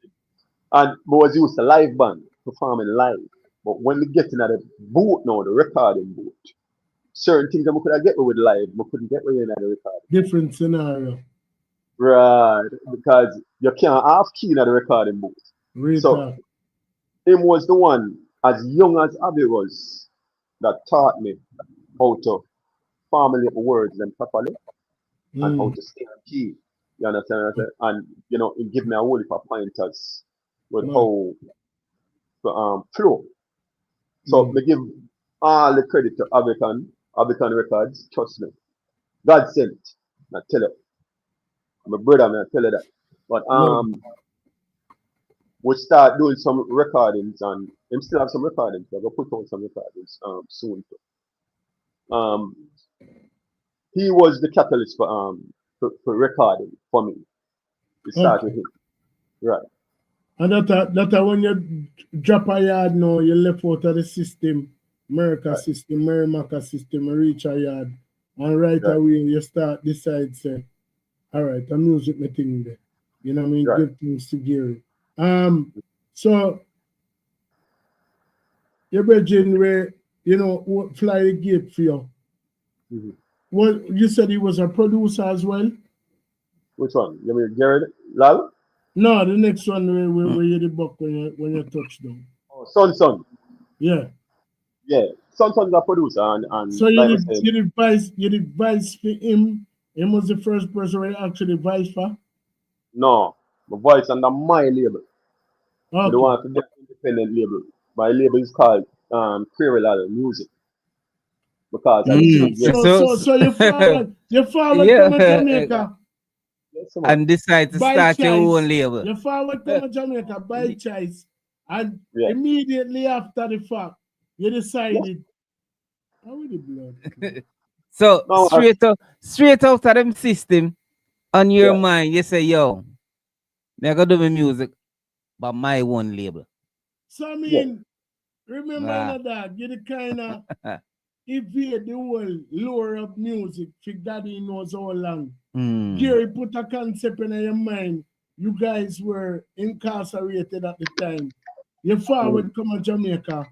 And I was used to live band, performing live. But when we get in the booth now, the recording booth, certain things that we could have get with live, we couldn't get with in the recording. Different scenario. Right. Because you can't half key in the recording booth. Real So talk. him was the one, as young as Abby was, that taught me how to formulate the words and properly and how to stay on key. You understand what I'm saying? And it give me a whole heap of pointers with how to flow. So me give all the credit to Avican Records, trust me. God sent. I tell you. My brother, man, I tell you that. But we start doing some recordings and him still have some recordings. We're gonna put out some recordings soon. He was the catalyst for recording for me. It started with him. Right. And that when you drop a yard now, you left out of the system, Merrimaca system, reach a yard, and right away you start decide say, all right, the music me thing there. You know what I mean? Right. Give things to Gary. So your brethren where fly the gate for you. Mm-hmm. Well, you said he was a producer as well. Which one? You mean Jared Lal? No, the next one where you the buck when you touch down. Oh, Son. Yeah. Yeah. Son's a producer and So like you did vice for him. Him was the first person who actually vice for? No. My voice under my label. Okay. I don't want to get independent label. My label is called Query Ladder Music. Because I So you forward from Jamaica. and decide to by start your choice. own label. You forward come to Jamaica by choice, and Yeah. immediately after the fact, you decided. How will the blood? So No, straight out of them system, on your Yeah. mind, you say, yo, me gonna do my music, but my own label. So I mean, remember Ah. that you're the kind of evade the whole lure of music. Fig Daddy knows how long. Gary put a concept in your mind. You guys were incarcerated at the time. You forward come to Jamaica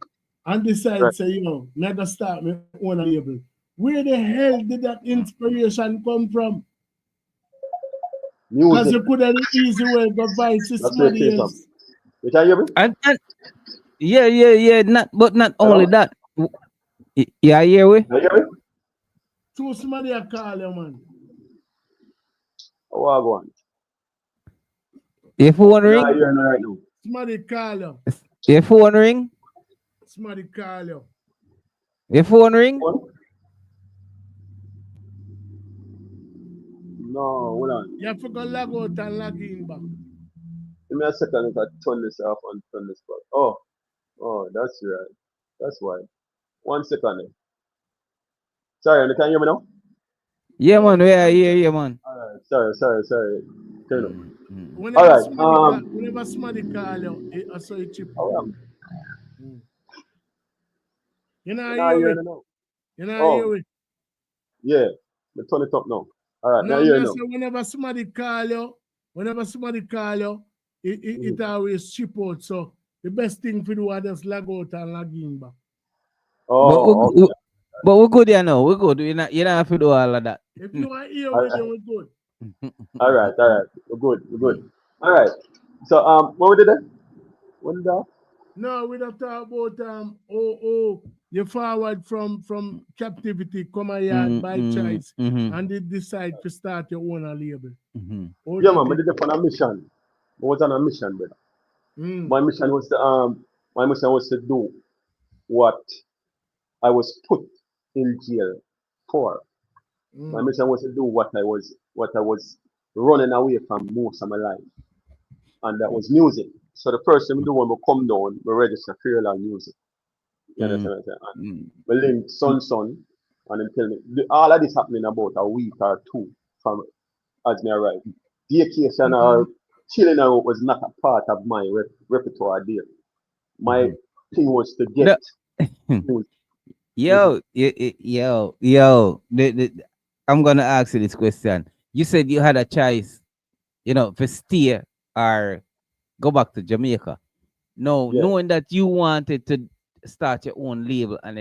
and decide, Right. say, me gonna start my own label. Where the hell did that inspiration come from? Because Music. you could have the easy way go vice to That's where it somebody came from. else. You can hear me? And yeah. Not only Hello? that. Yeah, hear we? Can you hear me? To somebody I call you, man. Oh, I go on. Your phone No, I ring? hear me right now. Somebody call you. Your phone ring? Somebody call you. Your phone ring? No, hold on. You have to go log out and log in back. Give me a second if I turn this off and turn this back. Oh, that's right. That's why. 1 second. Sorry, can you hear me now? Yeah, man. Yeah, yeah, man. Alright, sorry. Turn up. Whenever somebody call you, I saw you chip. You know Now hear you it. know. You know hear it. Yeah, me turn it up now. Alright, now No, you man, know. so whenever somebody call you, it always chip out. So the best thing to do is just log out and log in back. Oh, but we're good, you know. We're good. You don't have to do all of that. If you are here with them, we're good. Alright. We're good. Alright. So what we did there? What did that? No, we don't talk about you forward from captivity, come a yard by choice, and they decide to start your own label. Yeah, man, we did it on a mission. I was on a mission, brother. My mission was to do what I was put in jail for. My mission was to do what I was running away from most of my life, and that was music. So the first thing we do when we come down, we register Creole music. You understand what I'm saying? We link son, and then tell me all of this happening about a week or two from as me arrive. Vacation or chilling out was not a part of my repertoire there. My thing was to get music. Yo. I'm gonna ask you this question. You said you had a choice, to stay or go back to Jamaica. No, knowing that you wanted to start your own label and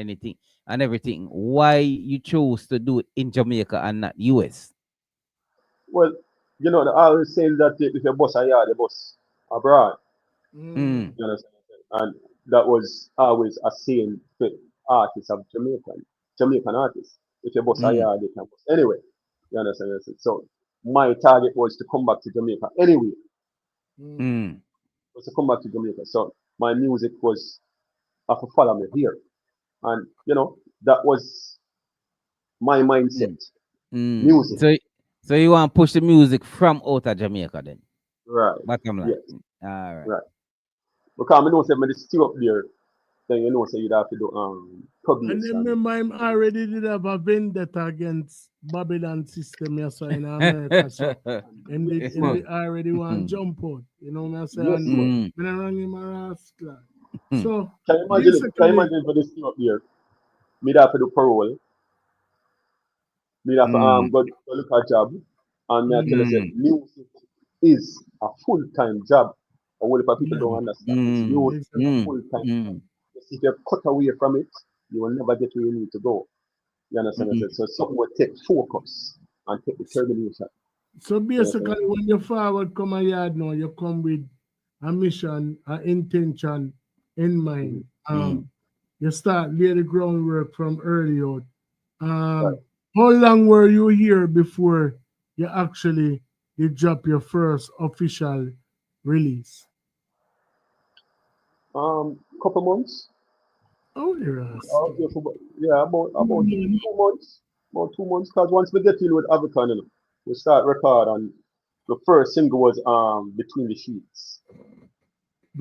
everything, why you chose to do it in Jamaica and not US? Well, they always saying that if you bust a yard, you bust abroad. You understand? And that was always a saying for artists of Jamaican artists. If you bust a yard, you can bust anyway. You understand? So my target was to come back to Jamaica anyway. Was to come back to Jamaica. So my music was have to follow me here. And that was my mindset. Music. So you want to push the music from out of Jamaica then? Right. Bottom line. Yes. All right. Right. Because I know say when it's still up there, then so you'd have to do publish. And then remember him already did have a vendetta against Babylon system in America. So and they already want to jump out. You know what I'm saying? Yes, and when I rang him a rascal. So can you imagine for this still up there? Me'd have to do parole. Me'd have to go look at a job. And me I tell you say music is a full-time job. A whole lot of people don't understand. Music is a full-time. If you cut away from it, you will never get where you need to go. You understand? So something will take focus and take determination. So basically, when you forward come a yard now, you come with a mission, an intention in mind. You start lay the groundwork from early out. How long were you here before you actually drop your first official release? Couple months. Oh, yeah, about 2 months. About 2 months. Because once we get in with Avicon, we start record and the first single was Between the Sheets,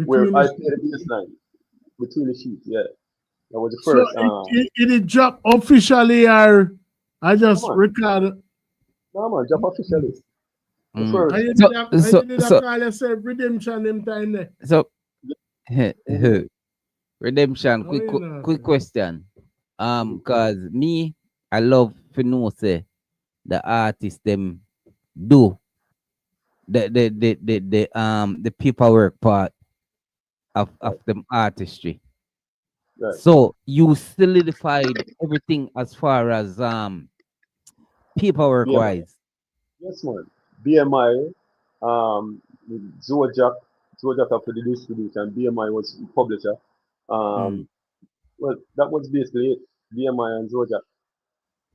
where Between I the played the bass line. Between the Sheets, yeah. That was the So first. it drop officially or I just Man. record. No man, drop officially. The And first. you did a call yourself redemption them time there. So Mhm. Redemption, Oh, you know, quick question. Cause me, I love to know say the artist them do the paperwork part of them artistry. Right. So you solidified everything as far as paperwork BMI. wise. Yes man. BMI, Zojak, Zojak after the distribution, BMI was publisher. Mm. Well, that was basically it. BMI and Zojak.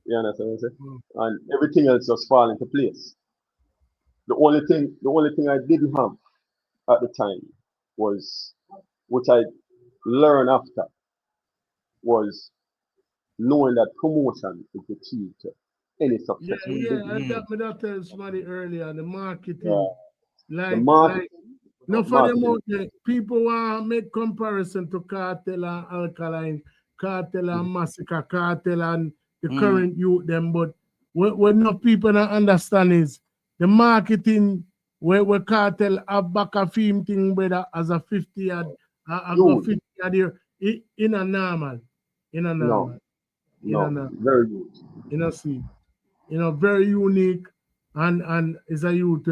You understand what I'm saying? Mm. And everything else just fall into place. The only thing I didn't have at the time was, which I learned after, was knowing that promotion is the key to any Yeah, successful yeah. I business. got me that tell somebody earlier. The Uh, marketing, the like marketing, no for them marketing. out there, people want to make comparison to cartel and alkaline, cartel and massacre, cartel and the current youth them. But what enough people don't understand is the marketing where cartel have back a film thing whether as a 50 yard, I go Huge. 50 yard here in a normal, in a No, normal, in a no, normal, very huge. in a see. Very unique and is a youth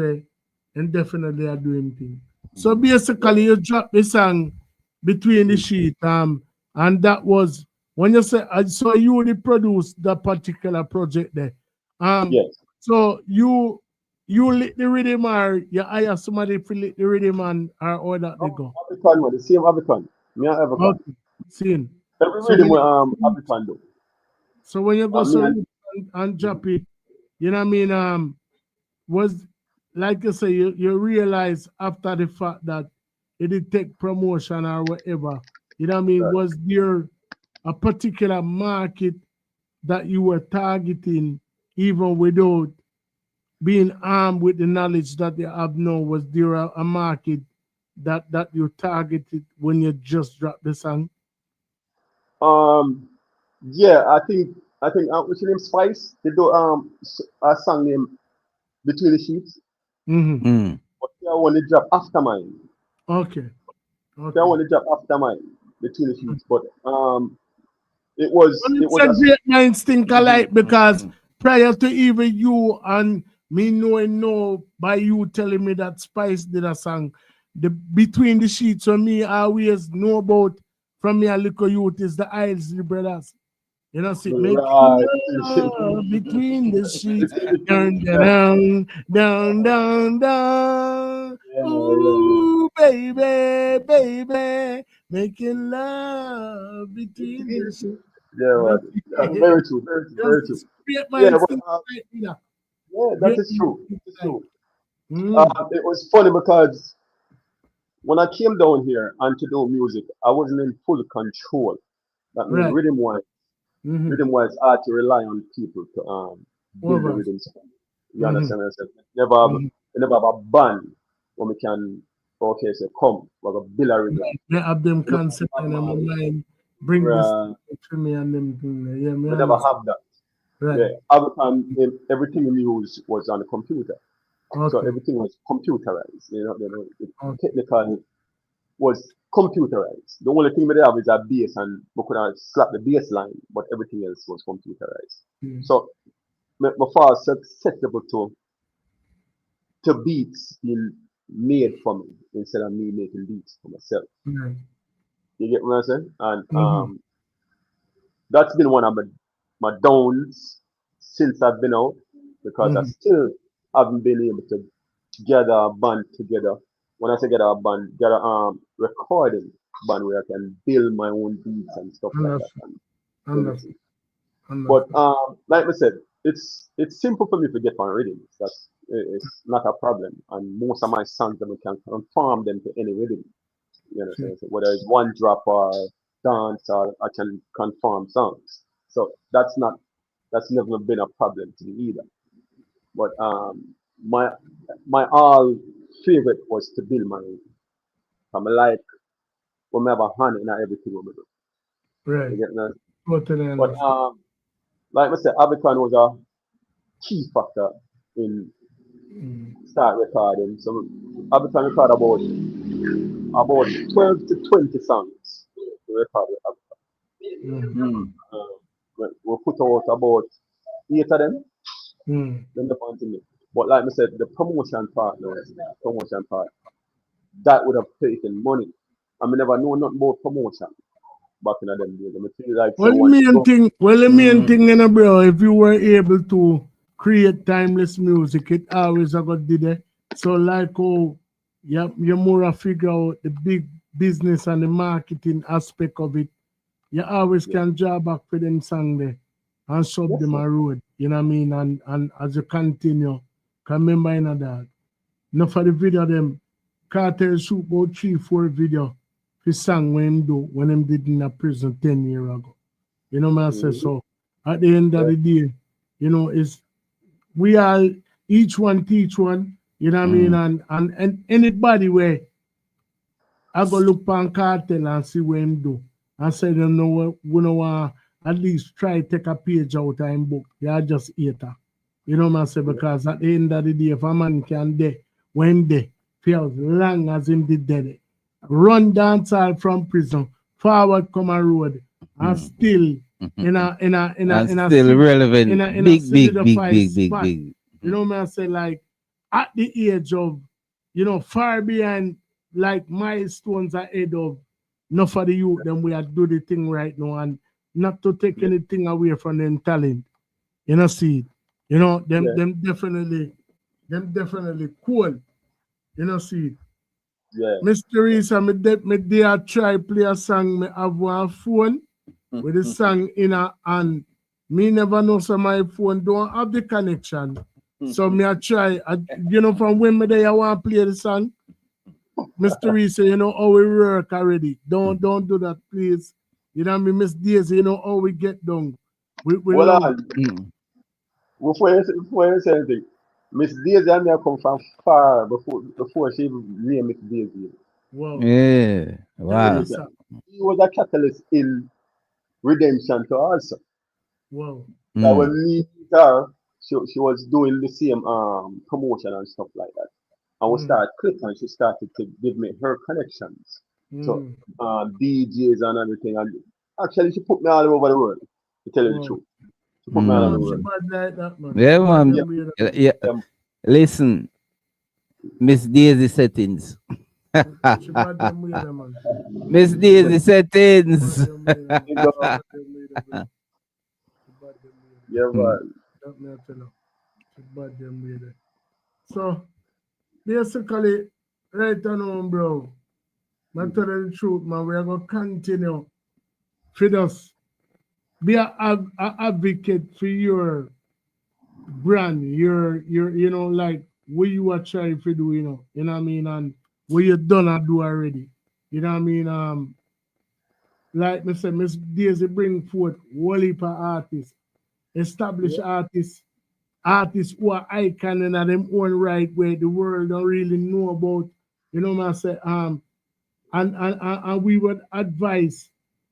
and definitely are doing things. So basically you drop the song Between the Sheet and that was when you say so you only produced that particular project there. Yes. So you lit the rhythm or you hire somebody to lit the rhythm and or that they go. African one, the same African. Me and African. Okay. Seen. Every So rhythm when with you African do. so when you go Me so and and drop it, you know what I mean? Was like you say, you realize after the fact that it did take promotion or whatever, you know what I mean? Was there a particular market that you were targeting even without being armed with the knowledge that you have now? Was there a market that you targeted when you just dropped the song? yeah, I think what's your name, Spice? They do a song named Between the Sheets. Mm-hmm. But they want to drop after mine. Okay. They want to drop after mine, Between the Sheets. But it was Well, it it's was a a great minds think alike because prior to even you and me knowing no by you telling me that Spice did a song, the Between the Sheets for me I always know about from me a little youth is the Isley Brothers. You know, see, make right. love between the sheets, Between, down, down, down, down, down. yeah. Ooh, baby, baby, making love between the sheets. Yeah, You know, man. Very true, very true, very true. just great Yeah, minds but, think like that. yeah, that Great is minds true. think It's like. true. It was funny because when I came down here and to do music, I wasn't in full control. That means Right. Mm-hmm. rhythm wise, I had to rely on people to build the Over. rhythms. You Mm-hmm. understand what I said? Never have a band where we can, okay, say, come, we're going to build a rhythm. They have them We never concept have in my a- mind. Bring this uh, to me and them thing. Yeah, me we never understand. have that. Right. Yeah, every time everything we use was on the computer. So Okay. everything was computerized. The Okay. technical was computerized. The only thing we have is a bass, and we could have slapped the bass line, but everything else was computerized. Mm. So my far susceptible to beats being made for me instead of me making beats for myself. Right. You get what I'm saying? And Mm-hmm. that's been one of my downs since I've been out because I Mm-hmm. still haven't been able to gather a band together. When I say gather a band, gather recording band where I can build my own beats and stuff like that Understood. and Understood. everything. But Understood. like I said, it's simple for me to get on rhythms. It's not a problem. And most of my songs I can conform them to any rhythm. You know, Okay. so whether it's one drop or dance, or I can conform songs. So that's never been a problem to me either. But my all favorite was to build my own. I'm like when I have a hand in everything we do. Right. You get me? Totally But understand. like I said, Abicon was a key factor in start recording. So Abicon record about 12 to 20 songs to record with Abicon. We put out about 8 of them. Then the continue. But like I said, the promotion part, that would have taken money. I mean, never know nothing about promotion back in them days. I feel like Well, someone the main thing, you know, bro, if you were able to create timeless music, it always a good did it. So like you more a figure out the big business and the marketing aspect of it. You always can draw back for them song there and sub them a road. You know what I mean? And as you continue, can remember in that. No for the video them Cartel shoot about 3-4 video for song when him do when him did in a prison 10 years ago. You know what I say? So at the end of the day, you know, it's we all each one teach one, you know what I mean? And anybody where I go look on Cartel and see what him do. And say them know what we know at least try take a page out of him book. You're just hater. You know what I say? Because at the end of the day, if a man can day, when day, for as long as him did dead, run dancehall from prison, forward come a road, and still in a still relevant. in a Big. spot. You know what I say? Like at the age of, you know, far behind like milestones ahead of enough of the youth, then we are do the thing right now and not to take anything away from them talent. You know, see, you know, them definitely cool. You know, see. Yeah. Mr. Teresa, me dare try play a song, me have one phone with the song in a and me never know so my phone don't have the connection. So me I try, you know, from when me there I want to play the song. Mr. Teresa, you know how we work already. Don't do that, please. You know what I mean, Miss Daisy, you know how we get done. We well, before you say anything, Miss Daisy and me come from far before she even named Miss Daisy. Wow. Yeah. Wow. He was a catalyst in Redemption to also. Wow. That when me meet her, she was doing the same promotion and stuff like that. And we started clicking and she started to give me her connections. So DJs and everything. And actually she put me all over the world, to tell you the truth. She put me all over the world. Like that, man. Yeah, man. Yeah. Listen, Miss Daisy settings. Miss Daisy settings. Yeah, man. So basically, right now, bro, I tell you the truth, man, we are gonna continue for us. Be an advocate for your brand, your you know, like what you are trying to do, you know what I mean, and what you done and do already. You know what I mean? Like me say, Miss Daisy bring forth whole heap of artists, established artists who are icon in them own right where the world don't really know about. You know what I say? And we would advise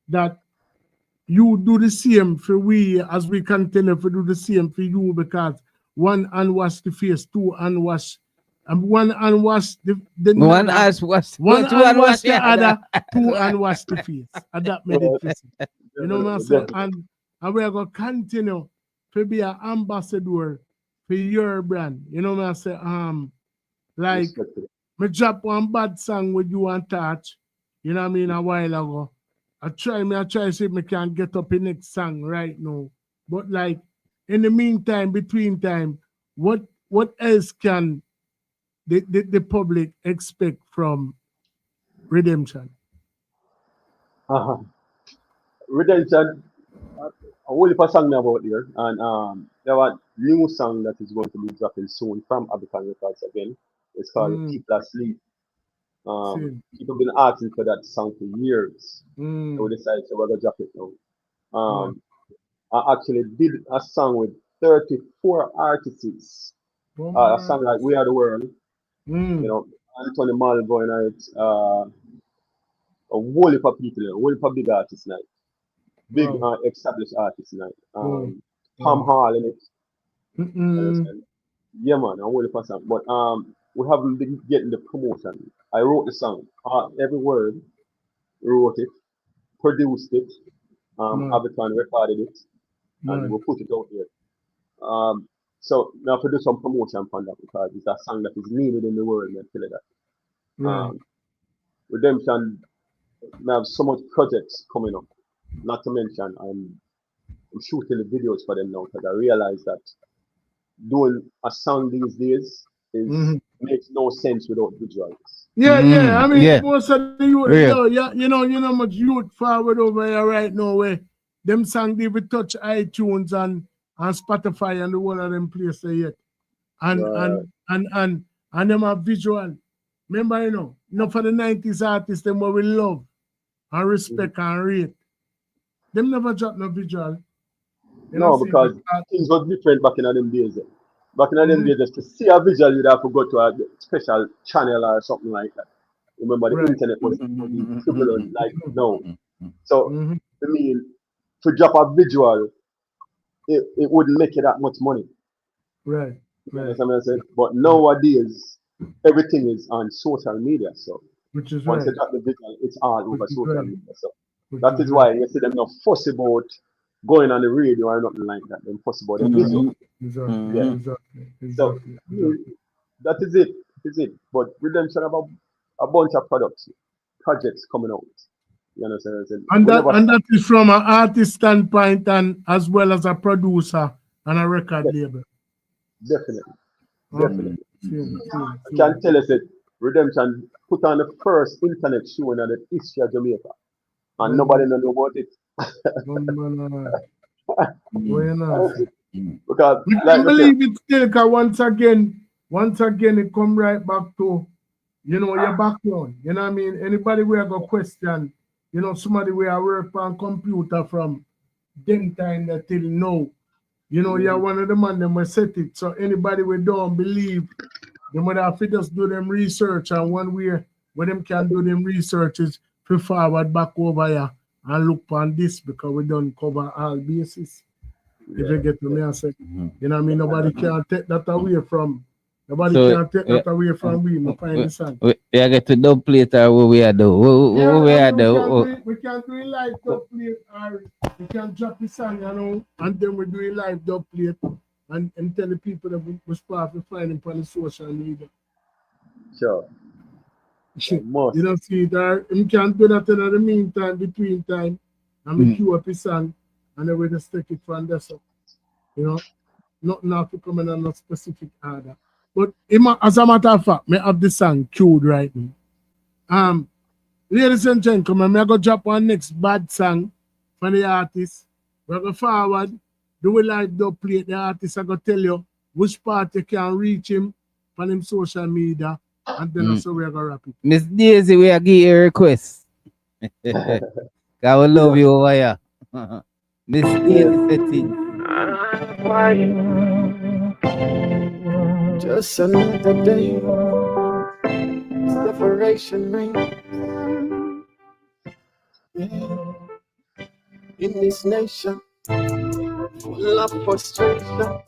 that you do the same for we as we continue to do the same for you, because one unwash the face, two unwash, and one unwash the one unwash the other, two unwash the face. And that made it easy. You know what I'm saying? And we are gonna continue to be an ambassador for your brand. You know what I'm saying? Like me drop one bad song with you and touch, you know what I mean, a while ago. I try to see if I can get up in next song right now. But like in the meantime, between time, what else can the public expect from Redemption? Redemption, a whole heap of song about there, and there was new song that is going to be dropping soon from Abicon Records again. It's called People Asleep. People been asking for that song for years. So we decided we're gonna drop it now. I actually did a song with 34 artists A song like We Are the World. You know, Anthony Malvo, you know, it's a whole heap of people, a whole heap of big artists now. Big established artists now. Tom Hall in it. Yeah, man, a whole heap of song. But we haven't been getting the promotion. I wrote the song. Every word, wrote it, produced it, Aviton recorded it, and we put it out there. So now to do some promotion for that because it's a song that is needed in the world and tell you that. Redemption, we have so much projects coming up. Not to mention I'm shooting the videos for them now because I realize that doing a song these days makes no sense without visuals. Yeah. I mean, most of the youth, you know much youth forward over here right now where them songs they will touch iTunes and Spotify and the one of them places yet. And them are visual. Remember, you know for the 90s artists, them what we love and respect and rate. Them never drop no visual. No, because things were different back in them days. Back in them days, just to see a visual, you'd have to go to a special channel or something like that. Remember, the internet was equivalent like now. So, I mean, to drop a visual, it wouldn't make you that much money. Right. That's what I said. But nowadays, everything is on social media. So, which is once you drop the visual, it's all over social media. So, that is why you see them not fuss about going on the radio or nothing like that. They're fuss about the visual. Exactly. So, that is it. But Redemption have a bunch of projects coming out. You understand? And that is from an artist standpoint and as well as a producer and a record label. Definitely. I can tell us that Redemption put on the first internet show in the history of Jamaica. And nobody know about it. Because we can believe it still, because once again it come right back to your background. You know what I mean? Anybody who have a question, somebody who work on computer from them time that till now. You're one of the man that will set it. So anybody who don't believe, they might have to just do them research, and one way where them can do them research is to forward back over here and look on this, because we don't cover all bases. If you get to me, I say, you know what I mean? Nobody can take that away from. Nobody can take that away from we. We find the song. We get to dub plate or what we are do? We can do a live dub plate, or we can drop the song, and then we do a live dub plate and tell the people that we start to find him on the social media. Sure. You don't see that. You can do that in the meantime, between time, and we queue up his song, and then we just take it from there. So, nothing have to come in on a specific order. But as a matter of fact, I have the song queued right now. Ladies and gentlemen, I'm going to drop one next bad song for the artist. We're going to forward, do a live dub play. The artist are going to tell you which part you can reach him on him social media, and then also we're going to wrap it. Miss Daisy, we are giving you a request. I will love you over here. Miss Daisy, just another day, separation ring. In this nation, full of frustration.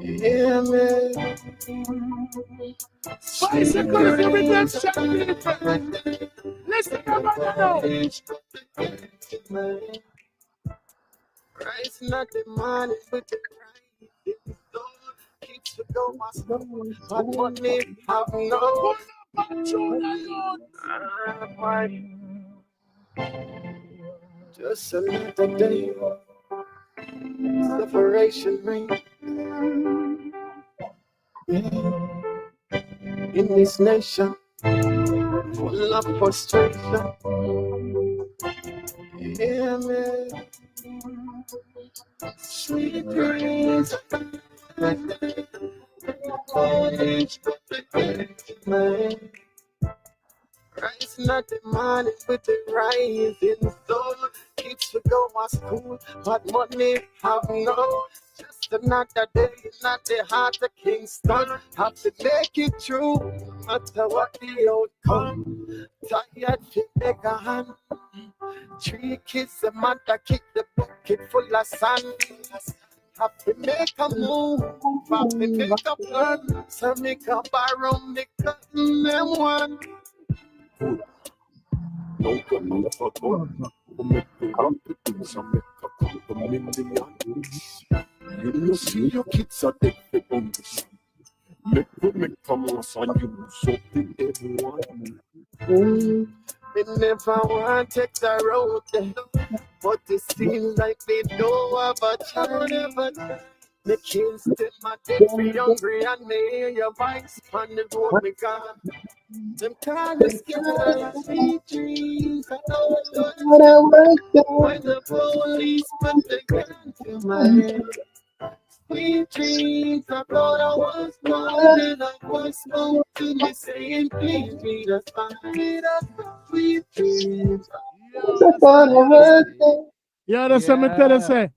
Yeah, man. Bicycles in redemption, people. Listen to now. Rising at the morning with the crying. Keeps the door slow, but money have no. Just another day, separation ring. In this nation, full of frustration. Yeah, man. Sweet dreams. Rising at the morning with the rising sun, keeps to go to school, but money have no. Just just another day, not the heart of Kingston. Have to make it through, no matter what the outcome. Tired to take a hand. 3 kids, the mother kick the bucket full of sand. Have to make a move, have to make a plan. So make a borrow, make a them one. No can no for fun. Make the come to things and make a come to million. You know see your kids are dead for condition. Make a mass and you so big everyone. We never want to take the road there, but it seems like they know about you. The kids them are dead for hungry and me hear your voice on the road me gone. Them kind of scared, sweet dreams. I know when the police put the gun to my head. Sweet dreams, I thought I was gone and I was spoke to me saying, please read us fine. Sweet dreams. Yeah, that's what I tell you, say.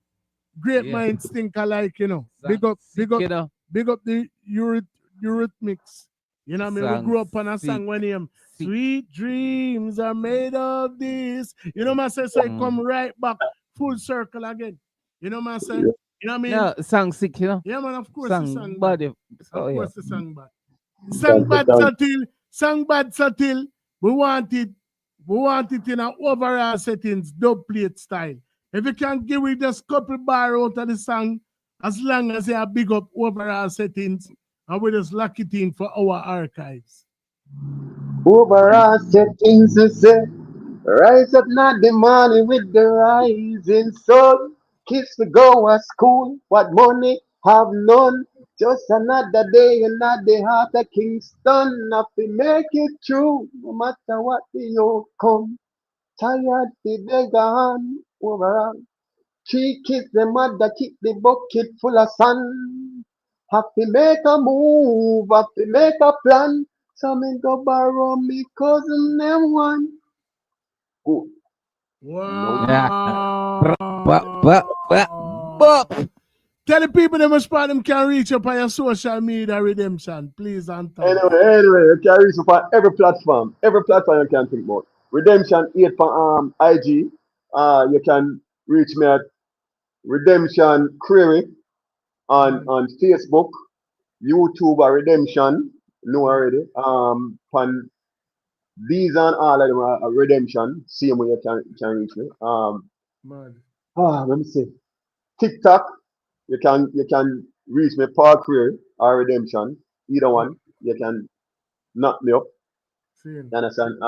Great minds think alike, you know. Big up the Eurythmics. You know what I mean? We grew up on a song when him Sweet Dreams Are Made of This. You know what I say? So it come right back full circle again. You know what I say? You know what I mean? Yeah, song sick, you know. Yeah, man, of course song the song bad. bad. Oh, of course yeah. the song bad. Song bad subtle. We want it in an overall settings, dub plate style. If you can give it just couple bar out of the song, as long as you have big up overall settings, and we just lock it in for our archives. Overall settings is set. Rise up not the morning with the rising sun. Kids to go to school, what money have none. Just another day and not the heart of Kingston. Nothing make it through, no matter what the outcome. Tired the day gone overall. 3 kids, the mother kick the bucket full of sand. Have to make a move, have to make a plan. So me go borrow me cousin them one. Good. Wow. Tell the people them spot them can reach up on your social media redemption, please and thank Anyway, you can reach up on every platform you can think about. Redemption 8 for IG. You can reach me at Redemption Query on Facebook, YouTube or Redemption. Know already. On these and all of them are Redemption. Same way you can reach me. Let me see. TikTok, you can reach me Paul Query or Redemption. Either one, you can knock me up. You understand?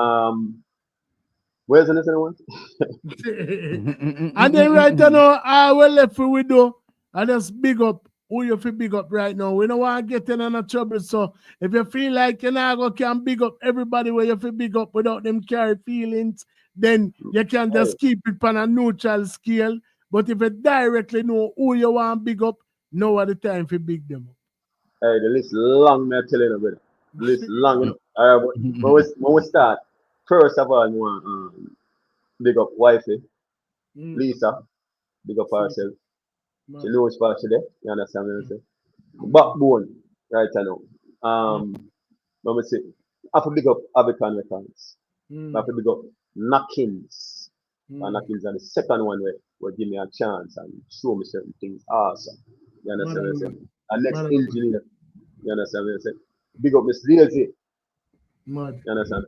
Where's the next one? And then right now, I will left we do. I just big up who you feel big up right now. We don't want to get in any trouble. So if you feel like you know, can big up everybody where you feel big up without them carry feelings, then you can just keep it on a neutral scale. But if you directly know who you want big up, now at the time for big them up. Hey, the list long, me tell you, brother. The list long, you know. All right, but when we start, first of all, I want big up wifey, Lisa, big up herself. She knows what she there. You understand what I'm saying? Backbone, right now. Let me say, I have to big up Abican Records. I have to big up Knockins. And Knockins are the second one where give me a chance and show me certain things awesome. You understand what I'm saying? And next engineer. You understand what I'm saying? Big up Miss Daisy. You understand?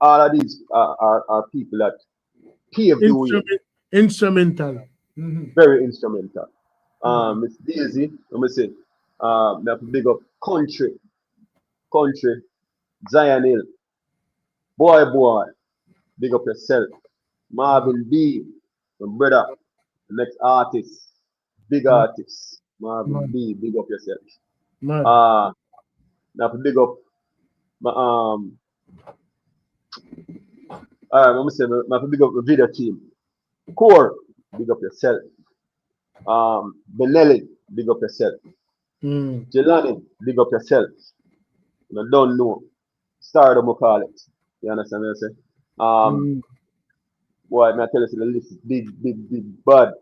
All of these are people that paved the way. Instrumental. Very instrumental. Miss Daisy, let me say, I have to big up Country, Zion Hill, Boy, big up yourself. Marvin B, my brother, the next artist, big artist. Marvin B, big up yourself. I have to big up my let me say, I have to big up the video team. Core, big up yourself. Benelli, big up yourself. Jelani, big up yourself. You don't know. Stardom, we call it. You understand what I say? Boy, I tell you, the list is big, bad.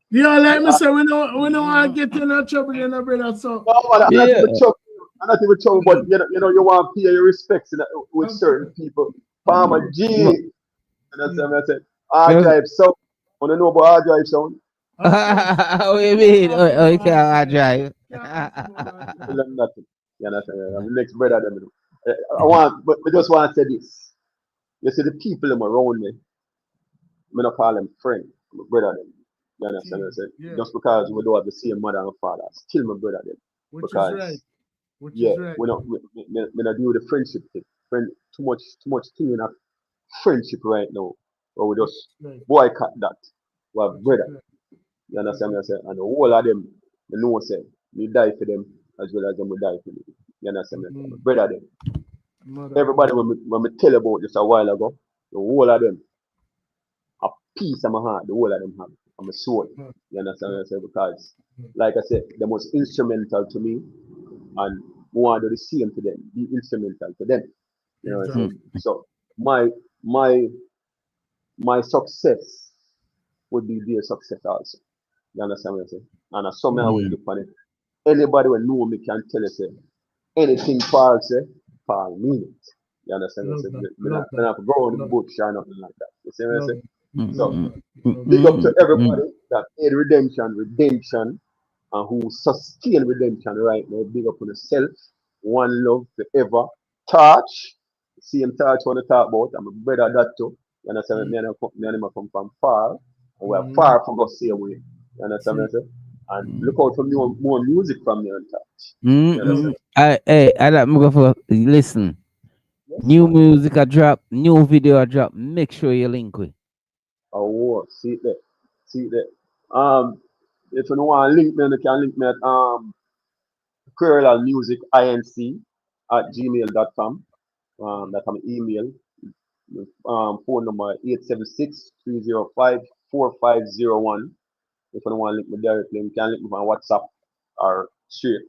Yeah, like me say, we don't want to get in no trouble, you know, brother. So no, I'm not even trouble. I'm not even trouble, but you want to pay your respects with certain people. Farmer G. You understand what I said? Hard drive sound. Want to know about hard drive sound? What do you mean? Oh, you can't drive. Tell them nothing. You understand? I'm the next brother. But I just want to say this. You see, the people them around me, I don't call them friend, my brother them. You understand what I said? Yeah. Just because we don't have the same mother and father, still my brother them. Which Because, is right. Which yeah, is right. we not do the friendship thing. Too much thing in a friendship right now. Or we just boycott that. We have brother. You understand what I say? And the whole of them, you know, say, we die for them as well as them we die for me. You understand what I say? Brother them. Everybody when me tell about this a while ago, the whole of them, a piece of my heart, the whole of them have. I'm a soul. You understand what I say? Because, like I said, they was instrumental to me, and we want to do the same to them, be instrumental to them. You know what I'm saying? So my success would be their success also. You understand what I'm saying? And as somehow I will look on it. Anybody who know me can tell you say anything Paul say, Paul mean it. You understand what I'm saying? We not go on the bush or nothing like that. You see what I'm saying? So big up to everybody that made redemption, and who sustain redemption right now. Big up on yourself. One love forever. Touch. Same touch I want to talk about. I'm a brother that too. You understand? Me and him come from far. And we're far from us same way. You understand what I'm saying? And look out for more music from me on touch. You understand? I like me go for listen. New music I drop, new video I drop. Make sure you link with. Oh, see it there. See it there. If you don't want to link me, you can link me at querylalmusicinc@gmail.com. That's my email. Phone number 876-305-4501. If you don't want to link me directly, you can link me on WhatsApp or straight.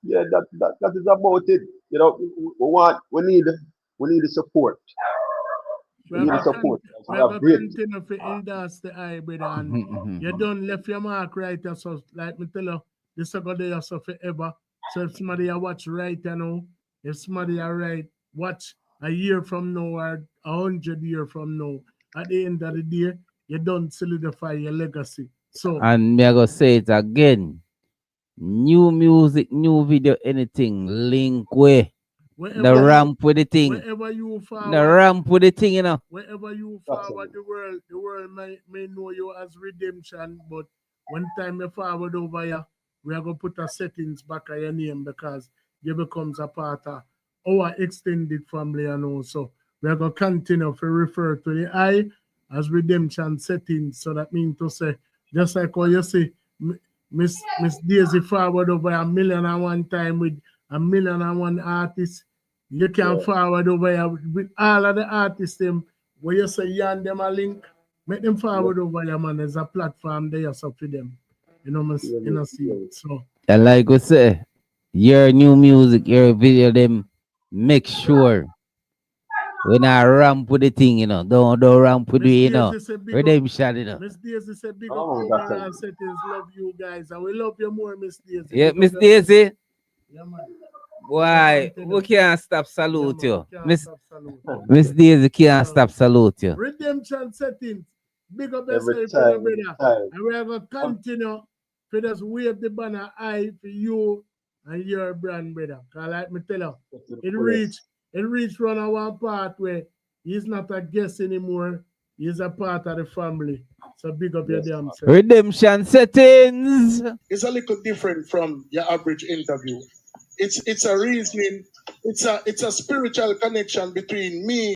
Yeah, that is about it. You know, we need the support. We need the support. We have to continue to endorse the eye, brother. And you don't left your mark right, so like me tell you, this is going to so forever. So if somebody watch right now, if somebody watch a year from now or 100 years from now, at the end of the day, you don't solidify your legacy. So and me I go say it again. New music, new video, anything, link way. The ramp with the thing. Wherever you forward, the ramp with the thing, you know. Wherever you forward the world may know you as redemption, but one time you forward over here, we are going to put a settings back on your name because you becomes a part of our extended family and also we are going to continue to refer to the I as redemption settings. So that means to say, just like how you say, Miss Daisy forward over 1,000,001 time with 1,000,001 artists. You can forward over here with all of the artists them where you say you and them a link, make them forward over here, man. There's a platform there so for them. You know, see it. So and like we say, your new music, your video, them make sure when I ramp with the thing, you know, don't ramp with the, you know, redemption, you know. Miss Daisy said big up overall settings, love you guys, and we love you more, Miss Daisy. Yeah, Miss Daisy. Yeah, man. Why? We can't stop salute you. Miss Daisy can't stop salute you. Redemption settings. Big up yourself, brother. And we are going to continue to just wave the banner high for you and your brand, brother. Because like me tell you, it reached from our part where he's not a guest anymore. He's a part of the family. So big up your damn self. Redemption settings. It's a little different from your average interview. It's a reasoning, it's a spiritual connection between me